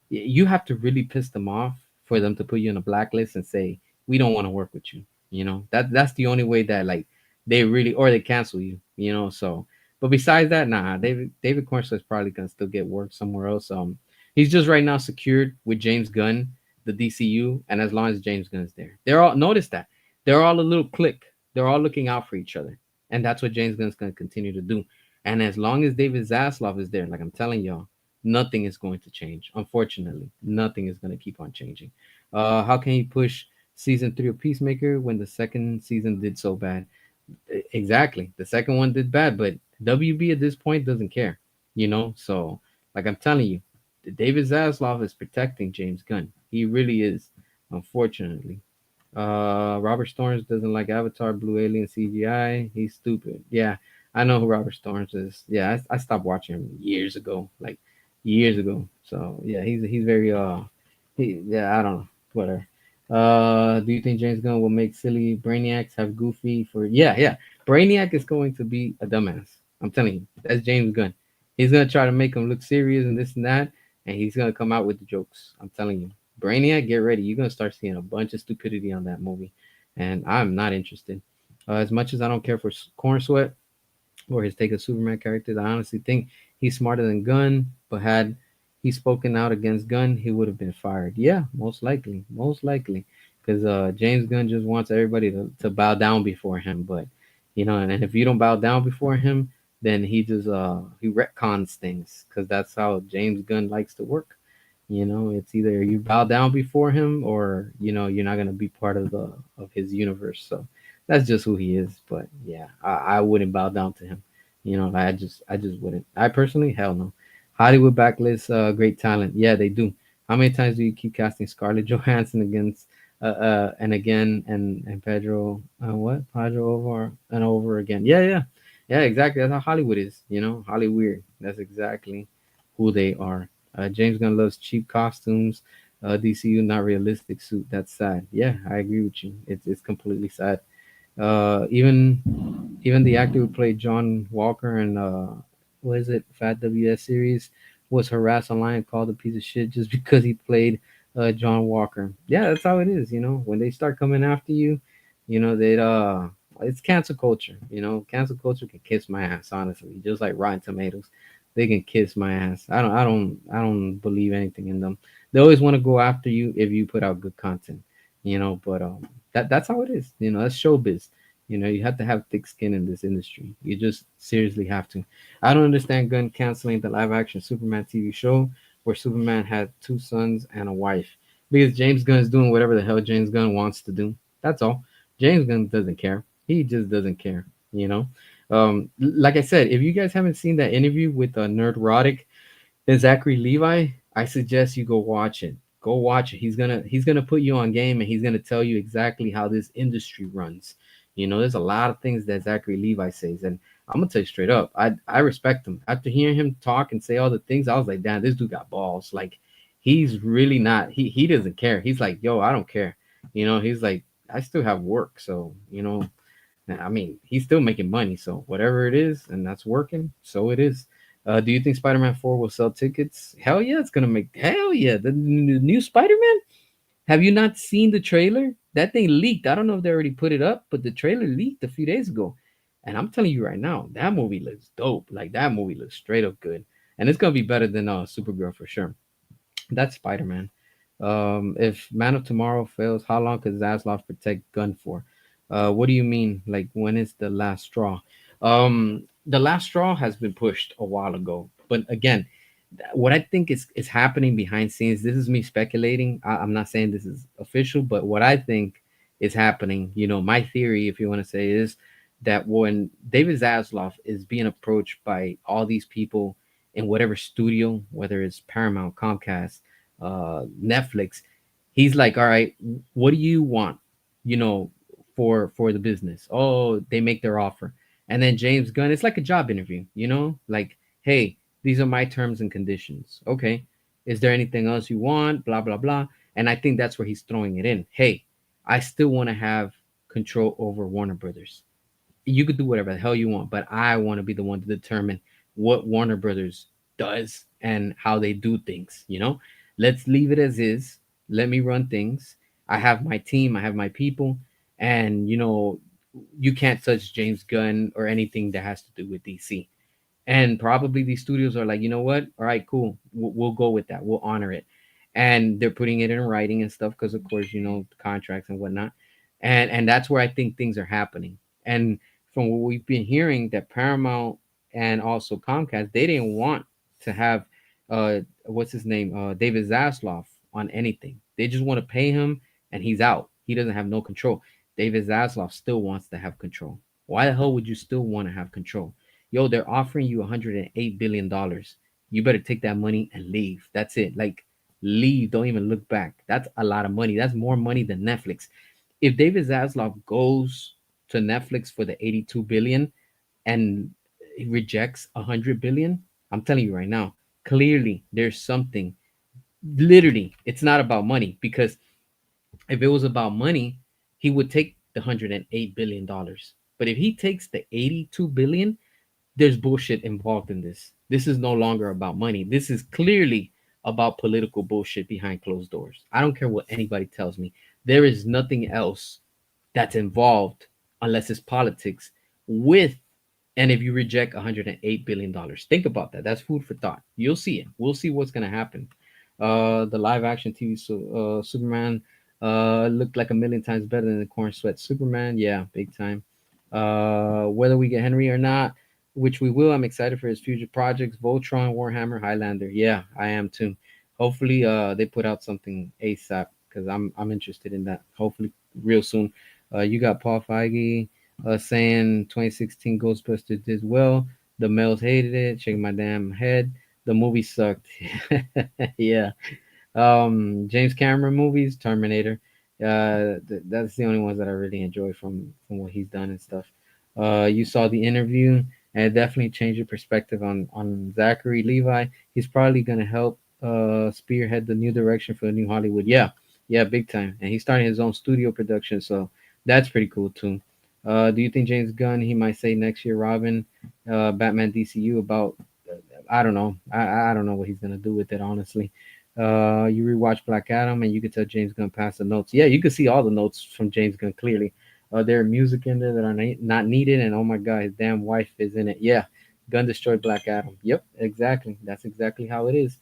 You have to really piss them off for them to put you on a blacklist and say we don't want to work with you. You know that's the only way that like they really or they cancel you. You know, so but besides that, nah, David Cornswell is probably gonna still get work somewhere else. He's just right now secured with James Gunn, the DCU, and as long as James Gunn is there, they're all notice that they're all a little clique. They're all looking out for each other, and that's what James Gunn's gonna continue to do. And as long as David Zaslav is there, like I'm telling y'all, nothing is going to change. Unfortunately, nothing is going to keep on changing. How can you push season 3 of Peacemaker when the second season did so bad? Exactly, the second one did bad, but WB at this point doesn't care, you know. So, like I'm telling you, David Zaslav is protecting James Gunn. He really is. Unfortunately, Robert Storms doesn't like Avatar, Blue Alien CGI. He's stupid. Yeah, I know who Robert Storms is. Yeah, I stopped watching him years ago, like years ago. So yeah, he's very yeah, I don't know, whatever. Do you think James Gunn will make silly Brainiacs have Goofy for? Yeah. Brainiac is going to be a dumbass. I'm telling you, that's James Gunn. He's gonna try to make him look serious and this and that, and he's gonna come out with the jokes. I'm telling you. Brainiac, get ready. You're gonna start seeing a bunch of stupidity on that movie, and I'm not interested. As much as I don't care for Corn Sweat or his take of Superman characters, I honestly think he's smarter than Gunn. But had he spoken out against Gunn, he would have been fired. Yeah, most likely, because James Gunn just wants everybody to bow down before him. But you know, and if you don't bow down before him, then he just he retcons things because that's how James Gunn likes to work. You know, it's either you bow down before him or you know you're not gonna be part of his universe. So that's just who he is. But yeah, I wouldn't bow down to him. You know, I just wouldn't. I personally, hell no. Hollywood backlist, great talent. Yeah, they do. How many times do you keep casting Scarlett Johansson against and again and Pedro what Pedro over and over again? Yeah, exactly. That's how Hollywood is. You know, Hollywood. That's exactly who they are. James Gunn loves cheap costumes. DCU not realistic suit. That's sad. Yeah, I agree with you. It's completely sad. Even the actor who played John Walker in what is it, Fat WS series, was harassed online and called a piece of shit just because he played John Walker. Yeah, that's how it is. You know, when they start coming after you, you know they it's cancel culture. You know, cancel culture can kiss my ass. Honestly, just like Rotten Tomatoes, they can kiss my ass. I don't believe anything in them. They always want to go after you if you put out good content. You know, but that's how it is. You know, that's showbiz. You know, you have to have thick skin in this industry. You just seriously have to. I don't understand Gunn canceling the live action Superman TV show where Superman had two sons and a wife. Because James Gunn is doing whatever the hell James Gunn wants to do. That's all. James Gunn doesn't care. He just doesn't care, you know? Like I said, if you guys haven't seen that interview with Nerdrotic and Zachary Levi, I suggest you go watch it. Go watch it. He's gonna put you on game and he's gonna tell you exactly how this industry runs. You know, there's a lot of things that Zachary Levi says, and I'm gonna tell you straight up, I respect him. After hearing him talk and say all the things, I was like, damn, this dude got balls. Like, he's really not. He doesn't care. He's like, yo, I don't care. You know, he's like, I still have work, so you know, I mean, he's still making money, so whatever it is, and that's working, so it is. Do you think Spider-Man 4 will sell tickets? Hell yeah, it's gonna make. Hell yeah, the new Spider-Man. Have you not seen the trailer? That thing leaked. I don't know if they already put it up, but the trailer leaked a few days ago, and I'm telling you right now, that movie looks dope. Like that movie looks straight up good, and it's gonna be better than Supergirl for sure. That's Spider Man. If Man of Tomorrow fails, how long could Zaslav protect Gun for? What do you mean? Like, when is the last straw? The last straw has been pushed a while ago. But again, what I think is happening behind scenes, this is me speculating. I'm not saying this is official, but what I think is happening, you know, my theory, if you want to say, is that when David Zaslav is being approached by all these people in whatever studio, whether it's Paramount, Comcast, Netflix. He's like, all right, what do you want? You know, for the business. Oh, they make their offer, and then James Gunn. It's like a job interview. You know, like, hey, these are my terms and conditions. Okay, is there anything else you want? Blah blah blah. And I think that's where he's throwing it in. Hey, I still want to have control over Warner Brothers. You could do whatever the hell you want, but I want to be the one to determine what Warner Brothers does and how they do things. You know, let's leave it as is. Let me run things. I have my team, I have my people, and you can't touch James Gunn or anything that has to do with DC. And probably these studios are like, you know what? All right, cool. We'll go with that. We'll honor it. And they're putting it in writing and stuff because, of course, contracts and whatnot. And that's where I think things are happening. And from what we've been hearing, that Paramount and also Comcast, they didn't want to have what's his name, David Zaslav on anything. They just want to pay him, and he's out. He doesn't have no control. David Zaslav still wants to have control. Why the hell would you still want to have control? Yo, they're offering you $108 billion. You better take that money and leave. That's it. Like, leave. Don't even look back. That's a lot of money. That's more money than Netflix. If David Zaslav goes to Netflix for the 82 billion and he rejects 100 billion, I'm telling you right now, clearly there's something. Literally, it's not about money, because if it was about money, he would take the $108 billion. But if he takes the 82 billion, there's bullshit involved in this. This is no longer about money. This is clearly about political bullshit behind closed doors. I don't care what anybody tells me. There is nothing else that's involved unless it's politics with. And if you reject $108 billion, think about that. That's food for thought. You'll see it. We'll see what's gonna happen. The live action TV Superman looked like a million times better than the corn sweat Superman. Yeah, big time. Whether we get Henry or not, which we will, I'm excited for his future projects: Voltron, Warhammer, Highlander. Yeah, I am too. Hopefully, they put out something ASAP, because I'm interested in that. Hopefully, real soon. You got Paul Feige saying 2016 Ghostbusters did well. The males hated it. Shake my damn head. The movie sucked. Yeah. James Cameron movies, Terminator. That's the only ones that I really enjoy from what he's done and stuff. You saw the interview, and it definitely changed your perspective on Zachary Levi. He's probably gonna help spearhead the new direction for the new Hollywood. Yeah, yeah, big time. And he's starting his own studio production, so that's pretty cool too. Do you think James Gunn, he might say next year Robin, Batman DCU about? I don't know. I don't know what he's gonna do with it, honestly. You rewatch Black Adam, and you could tell James Gunn passed the notes. Yeah, you could see all the notes from James Gunn clearly. There are music in there that are not needed, and oh my god, his damn wife is in it. Yeah, Gunn destroyed Black Adam. Yep, exactly. That's exactly how it is.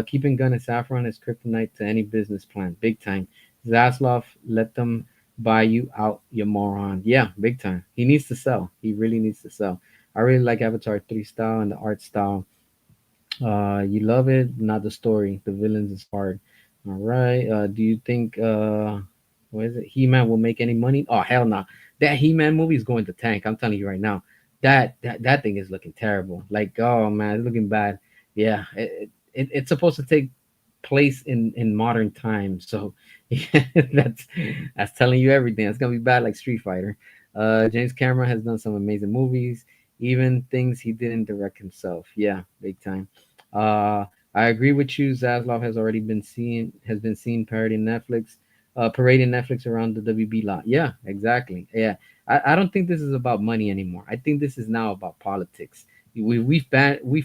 Keeping Gunn and Saffron is kryptonite to any business plan. Big time. Zaslav, let them buy you out, you moron. Yeah, big time. He needs to sell. He really needs to sell. I really like Avatar 3 style and the art style. You love it, not the story. The villains is hard. All right. Do you think what is it? He Man will make any money? Oh hell no. That He Man movie is going to tank. I'm telling you right now. That thing is looking terrible. Like, oh man, it's looking bad. Yeah. It's supposed to take place in modern times. So yeah, that's telling you everything. It's gonna be bad like Street Fighter. James Cameron has done some amazing movies, even things he didn't direct himself. Yeah, big time. Uh, I agree with you. Zaslav has been seen parading Netflix around the WB lot. Yeah, exactly. Yeah, I don't think this is about money anymore. I think this is now about politics. We've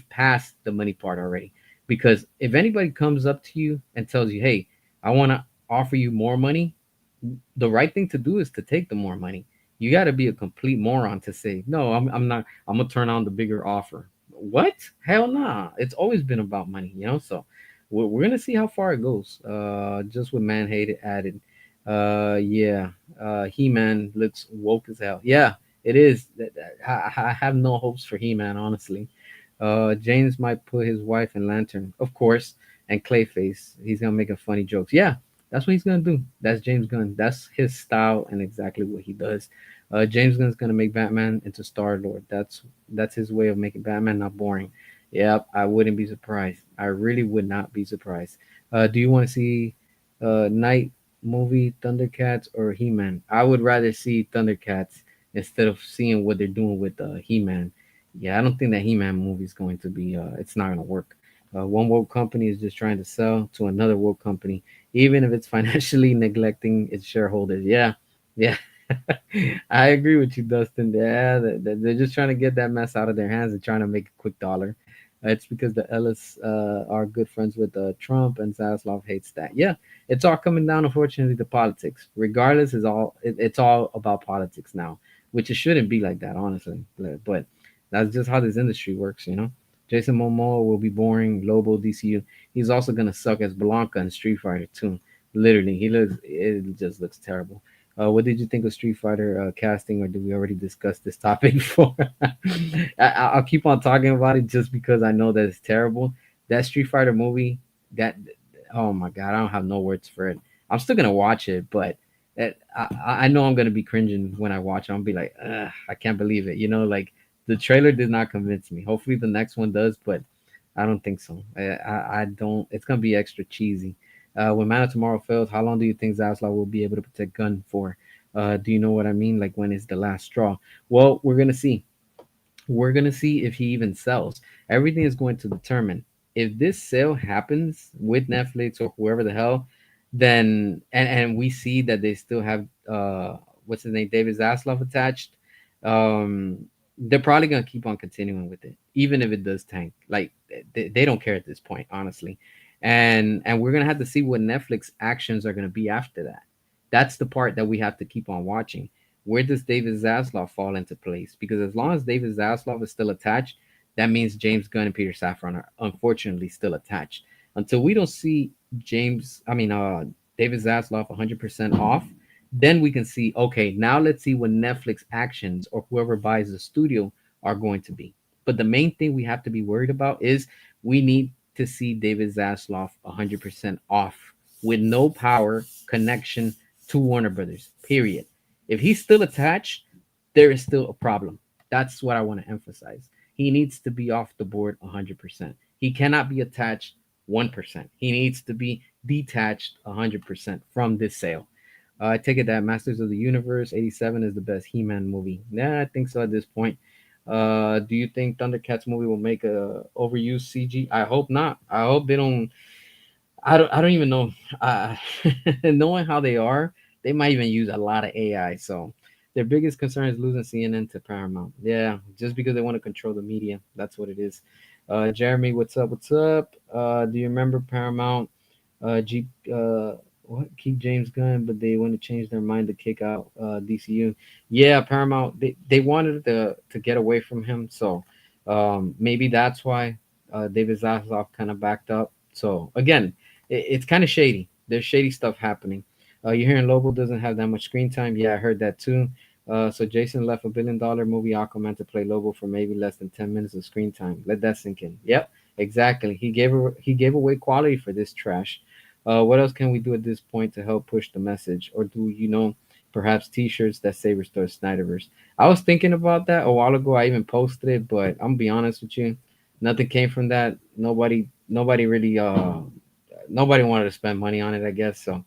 passed the money part already. Because if anybody comes up to you and tells you, "Hey, I want to offer you more money," the right thing to do is to take the more money. You got to be a complete moron to say, "No, I'm not. I'm gonna turn on the bigger offer." What? Hell nah. It's always been about money, you know. So we're gonna see how far it goes. Just with man hated added. Yeah. He Man looks woke as hell. Yeah, it is. I have no hopes for He Man, honestly. James might put his wife in Lantern, of course, and Clayface. He's gonna make a funny jokes. Yeah, that's what he's gonna do. That's James Gunn. That's his style and exactly what he does. James Gunn's gonna make Batman into Star Lord. That's his way of making Batman not boring. Yep, I wouldn't be surprised. I really would not be surprised. Do you want to see Night movie Thundercats or He Man? I would rather see Thundercats instead of seeing what they're doing with He Man. Yeah, I don't think that He Man movie is going to be. It's not going to work. One woke company is just trying to sell to another woke company, even if it's financially neglecting its shareholders. Yeah, yeah. I agree with you, Dustin. Yeah, they're just trying to get that mess out of their hands and trying to make a quick dollar. It's because the Ellis are good friends with Trump, and Zaslav hates that. Yeah, it's all coming down, unfortunately, to politics. Regardless, it's all about politics now, which it shouldn't be like that, honestly. But that's just how this industry works, you know. Jason Momoa will be boring. Lobo DCU. He's also gonna suck as Blanca in Street Fighter too. Literally, he looks. It just looks terrible. What did you think of Street Fighter casting, or did we already discuss this topic before? I'll keep on talking about it just because I know that it's terrible. That Street Fighter movie, that oh my god, I don't have no words for it. I'm still gonna watch it, but I know I'm gonna be cringing when I watch it. I'm gonna be like, ugh, I can't believe it. You know, like the trailer did not convince me. Hopefully the next one does, but I don't think so. I don't. It's gonna be extra cheesy. When Man of Tomorrow fails, how long do you think Zaslav will be able to protect Gun for? Do you know what I mean? Like when is the last straw? Well, we're gonna see. We're gonna see if he even sells. Everything is going to determine if this sale happens with Netflix or whoever the hell. Then and we see that they still have what's his name, David Zaslav attached. They're probably gonna keep on continuing with it, even if it does tank. Like they don't care at this point, honestly. And we're gonna have to see what Netflix actions are gonna be after that. That's the part that we have to keep on watching. Where does David Zaslav fall into place? Because as long as David Zaslav is still attached, that means James Gunn and Peter Safran are unfortunately still attached. Until we don't see David Zaslav 100% off, then we can see, okay, now let's see what Netflix actions or whoever buys the studio are going to be. But the main thing we have to be worried about is we need to see David Zaslav 100% off with no power connection to Warner Brothers, period. If he's still attached, there is still a problem. That's what I want to emphasize. He needs to be off the board 100%. He cannot be attached 1%. He needs to be detached 100% from this sale. I take it that Masters of the Universe 87 is the best He Man movie. Yeah, I think so at this point. Do you think Thundercats movie will make a overused CG? I hope not. I hope they don't. I don't even know. Uh, Knowing how they are, they might even use a lot of AI. So their biggest concern is losing CNN to Paramount. Yeah, just because they want to control the media. That's what it is. Jeremy, what's up? What's up? Do you remember Paramount? G what keep James Gunn, but they want to change their mind to kick out DCU. Yeah, Paramount they wanted to get away from him, so maybe that's why David Zaslav kind of backed up. So again, it's kind of shady. There's shady stuff happening. You're hearing Lobo doesn't have that much screen time. Yeah, I heard that too. So Jason left $1 billion movie Aquaman to play Lobo for maybe less than 10 minutes of screen time. Let that sink in. Yep, exactly. He gave away quality for this trash. What else can we do at this point to help push the message, or do you know perhaps T-shirts that say "Restore Snyderverse"? I was thinking about that a while ago. I even posted it, but I'm gonna be honest with you, nothing came from that. Nobody really nobody wanted to spend money on it, I guess. So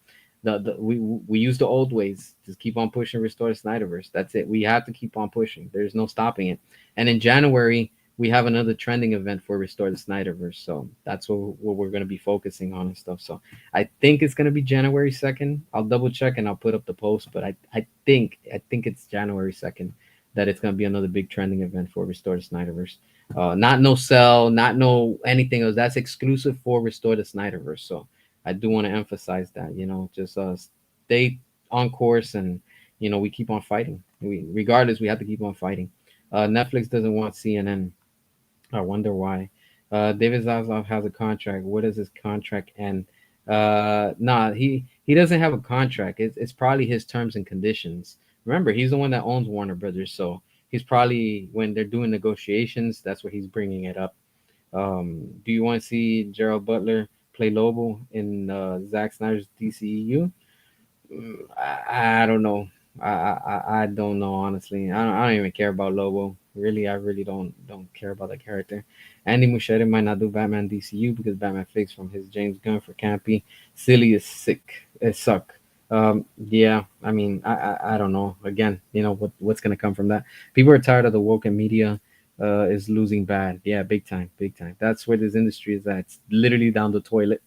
we use the old ways. Just keep on pushing Restore the Snyderverse. That's it. We have to keep on pushing. There's no stopping it. And in January we have another trending event for Restore the Snyderverse. So that's what we're going to be focusing on and stuff. So I think it's going to be January 2nd. I'll double check and I'll put up the post, but I think it's January 2nd that it's going to be another big trending event for Restore the Snyderverse. Not no sell, not no anything else. That's exclusive for Restore the Snyderverse. So I do want to emphasize that, just stay on course, and we keep on fighting. Regardless, we have to keep on fighting. Netflix doesn't want CNN. I wonder why. David Zaslav has a contract. What does his contract end? Nah, he doesn't have a contract. It's probably his terms and conditions. Remember, he's the one that owns Warner Brothers, so he's probably when they're doing negotiations, that's where he's bringing it up. Do you want to see Gerald Butler play Lobo in Zack Snyder's DCEU? I don't know. I don't know honestly. I don't even care about Lobo. Really, I really don't care about the character. Andy Muschietti might not do Batman DCU because Batman Fix from his James Gunn for campy, silly is sick, it suck. Yeah, I mean, I don't know. Again, what's gonna come from that? People are tired of the woke and media. Is losing bad. Yeah, big time, big time. That's where this industry is at. It's literally down the toilet.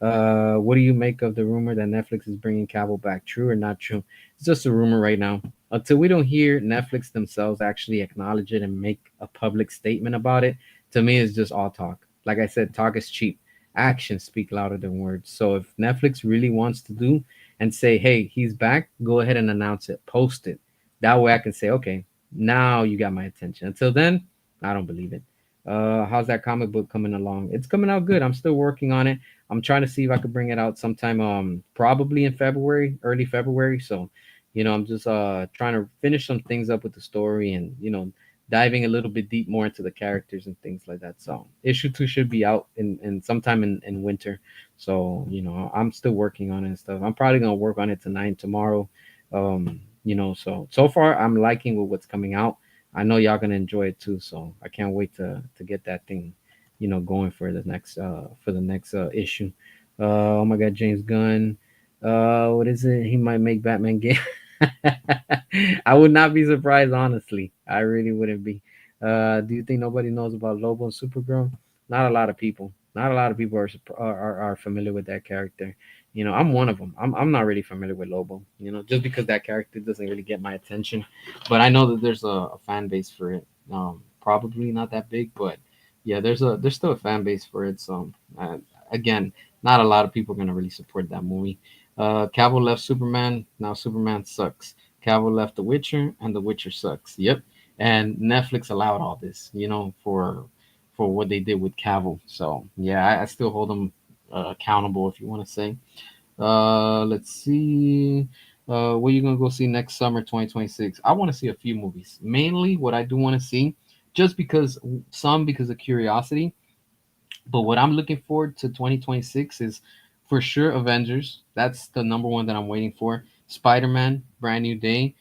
What do you make of the rumor that Netflix is bringing Cavill back? True or not true? It's just a rumor right now. Until we don't hear Netflix themselves actually acknowledge it and make a public statement about it, to me, it's just all talk. Like I said, talk is cheap. Actions speak louder than words. So if Netflix really wants to do and say, hey, he's back, go ahead and announce it, post it. That way I can say, okay, now you got my attention. Until then, I don't believe it. How's that comic book coming along? It's coming out good. I'm still working on it. I'm trying to see if I could bring it out sometime, probably in February, early February. So, I'm just trying to finish some things up with the story, and diving a little bit deep more into the characters and things like that. So issue 2 should be out in sometime in winter. So, I'm still working on it and stuff. I'm probably gonna work on it tonight and tomorrow. So far I'm liking with what's coming out. I know y'all gonna enjoy it too, so I can't wait to get that thing, going for the next issue. Oh my God, James Gunn. What is it? He might make Batman game. I would not be surprised, honestly. I really wouldn't be. Do you think nobody knows about Lobo and Supergirl? Not a lot of people. Not a lot of people are familiar with that character. I'm one of them. I'm not really familiar with Lobo. Just because that character doesn't really get my attention, but I know that there's a fan base for it. Probably not that big, but yeah, there's still a fan base for it. So again, not a lot of people are gonna really support that movie. Cavill left Superman. Now Superman sucks. Cavill left The Witcher, and The Witcher sucks. Yep. And Netflix allowed all this, for what they did with Cavill. So yeah, I still hold them accountable, if you want to say. Let's see. What are you gonna go see next summer, 2026? I want to see a few movies. Mainly, what I do want to see, just because of curiosity, but what I'm looking forward to 2026 is for sure Avengers. That's the number one that I'm waiting for. Spider Man, Brand New Day,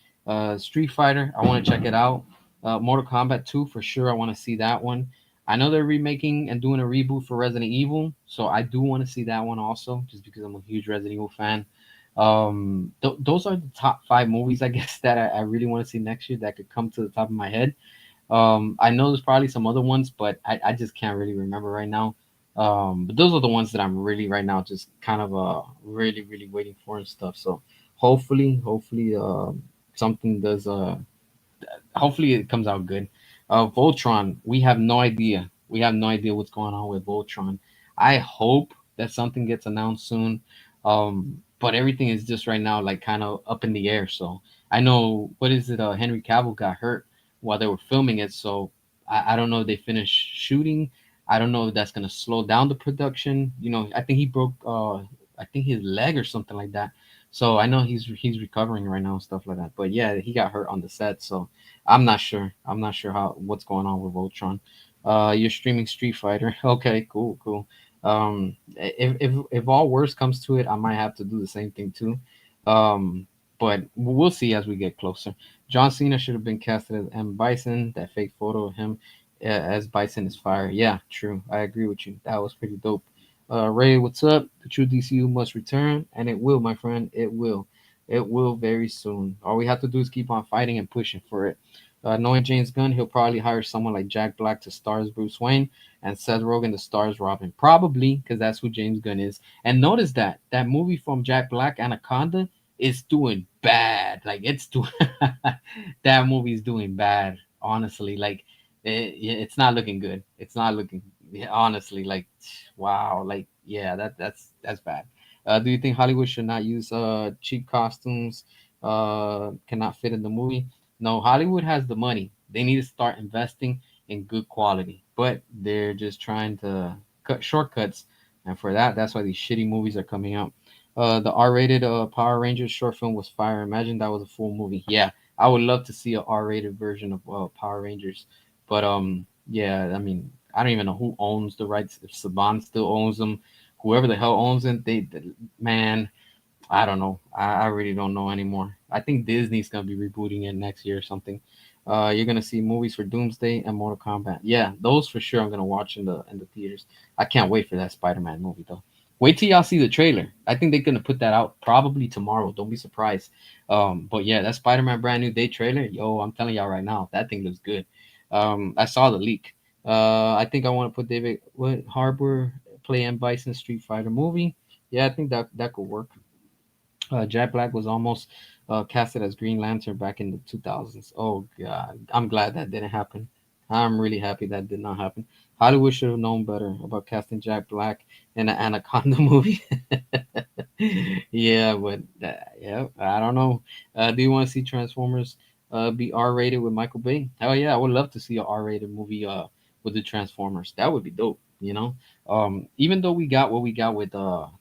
Street Fighter. I want to check it out. Mortal Kombat 2 for sure. I want to see that one. I know they're remaking and doing a reboot for Resident Evil, so I do want to see that one also, just because I'm a huge Resident Evil fan. Those are the top five movies, I guess, that I really want to see next year that could come to the top of my head. I know there's probably some other ones, but I just can't really remember right now. But those are the ones that I'm really right now just kind of really really waiting for and stuff. So hopefully something does hopefully it comes out good. Voltron, we have no idea. We have no idea what's going on with Voltron. I hope that something gets announced soon. But everything is just right now like kind of up in the air. So I know what is it? Henry Cavill got hurt while they were filming it. So I don't know if they finished shooting. I don't know if that's gonna slow down the production. I think he broke I think his leg or something like that. So I know he's recovering right now and stuff like that. But yeah, he got hurt on the set. So I'm not sure. I'm not sure how what's going on with Voltron. You're streaming Street Fighter. Okay, cool, cool. If all worst comes to it, I might have to do the same thing too. But we'll see as we get closer. John Cena should have been casted as M Bison. That fake photo of him as Bison is fire. Yeah, true. I agree with you. That was pretty dope. Ray, what's up? The true DCU must return, and it will, my friend. It will. It will very soon. All we have to do is keep on fighting and pushing for it. Knowing James Gunn, he'll probably hire someone like Jack Black to star as Bruce Wayne and Seth Rogen to star as Robin. Probably because that's who James Gunn is. And notice that movie from Jack Black, Anaconda, is doing bad. Like it's doing that movie's doing bad. Honestly, like it's not looking good. It's not looking honestly like wow. Like yeah, that's bad. Do you think Hollywood should not use cheap costumes? Cannot fit in the movie. No, Hollywood has the money. They need to start investing in good quality, but they're just trying to cut shortcuts, and for that, that's why these shitty movies are coming out. The R-rated Power Rangers short film was fire. Imagine that was a full movie. Yeah, I would love to see a R-rated version of Power Rangers, but yeah, I mean, I don't even know who owns the rights. If Saban still owns them, whoever the hell owns them, man, I don't know. I really don't know anymore. I think Disney's gonna be rebooting it next year or something. You're gonna see movies for Doomsday and Mortal Kombat. Yeah, those for sure. I'm gonna watch in the theaters. I can't wait for that Spider-Man movie though. Wait till y'all see the trailer. I think they're gonna put that out probably tomorrow. Don't be surprised. But yeah, that Spider-Man brand new day trailer. Yo, I'm telling y'all right now, that thing looks good. I saw the leak. I think I want to put David what Harbour play M Bison Street Fighter movie. Yeah, I think that could work. Jack Black was almost casted as Green Lantern back in the 2000s. Oh God, I'm glad that didn't happen. I'm really happy that did not happen. Hollywood should have known better about casting Jack Black in an Anaconda movie. Yeah, but yeah, I don't know. Do you want to see Transformers be R-rated with Michael Bay? Hell yeah, I would love to see a R-rated movie with the Transformers. That would be dope. Even though we got what we got with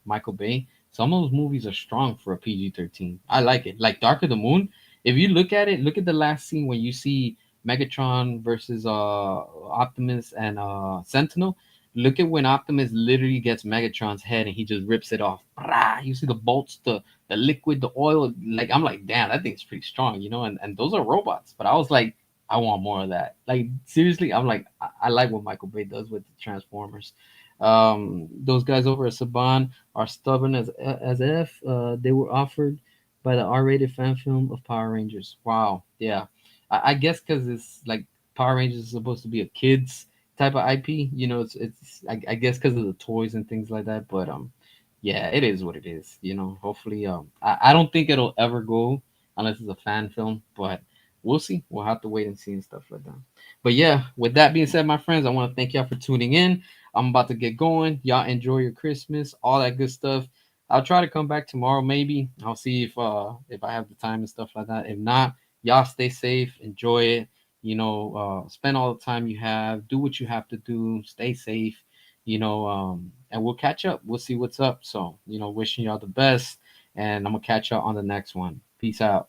Michael Bay, some of those movies are strong for a PG-13. I like it. Like Dark of the Moon. If you look at it, look at the last scene when you see Megatron versus Optimus and Sentinel. Look at when Optimus literally gets Megatron's head and he just rips it off. Brah! You see the bolts, the liquid, the oil. Like I'm like, damn, that thing's pretty strong, And those are robots. But I was like, I want more of that. Like seriously, I'm like, I like what Michael Bay does with the Transformers. Those guys over at Saban are stubborn as f. They were offered by the R-rated fan film of Power Rangers. Wow, yeah, I guess because it's like Power Rangers is supposed to be a kids type of IP. It's I guess because of the toys and things like that. But yeah, it is what it is. Hopefully, I don't think it'll ever go unless it's a fan film, but we'll see. We'll have to wait and see and stuff like that. But yeah, with that being said, my friends, I want to thank y'all for tuning in. I'm about to get going. Y'all enjoy your Christmas, all that good stuff. I'll try to come back tomorrow, maybe. I'll see if I have the time and stuff like that. If not, y'all stay safe, enjoy it. Spend all the time you have, do what you have to do, stay safe. And we'll catch up. We'll see what's up. So, wishing y'all the best, and I'm gonna catch y'all on the next one. Peace out.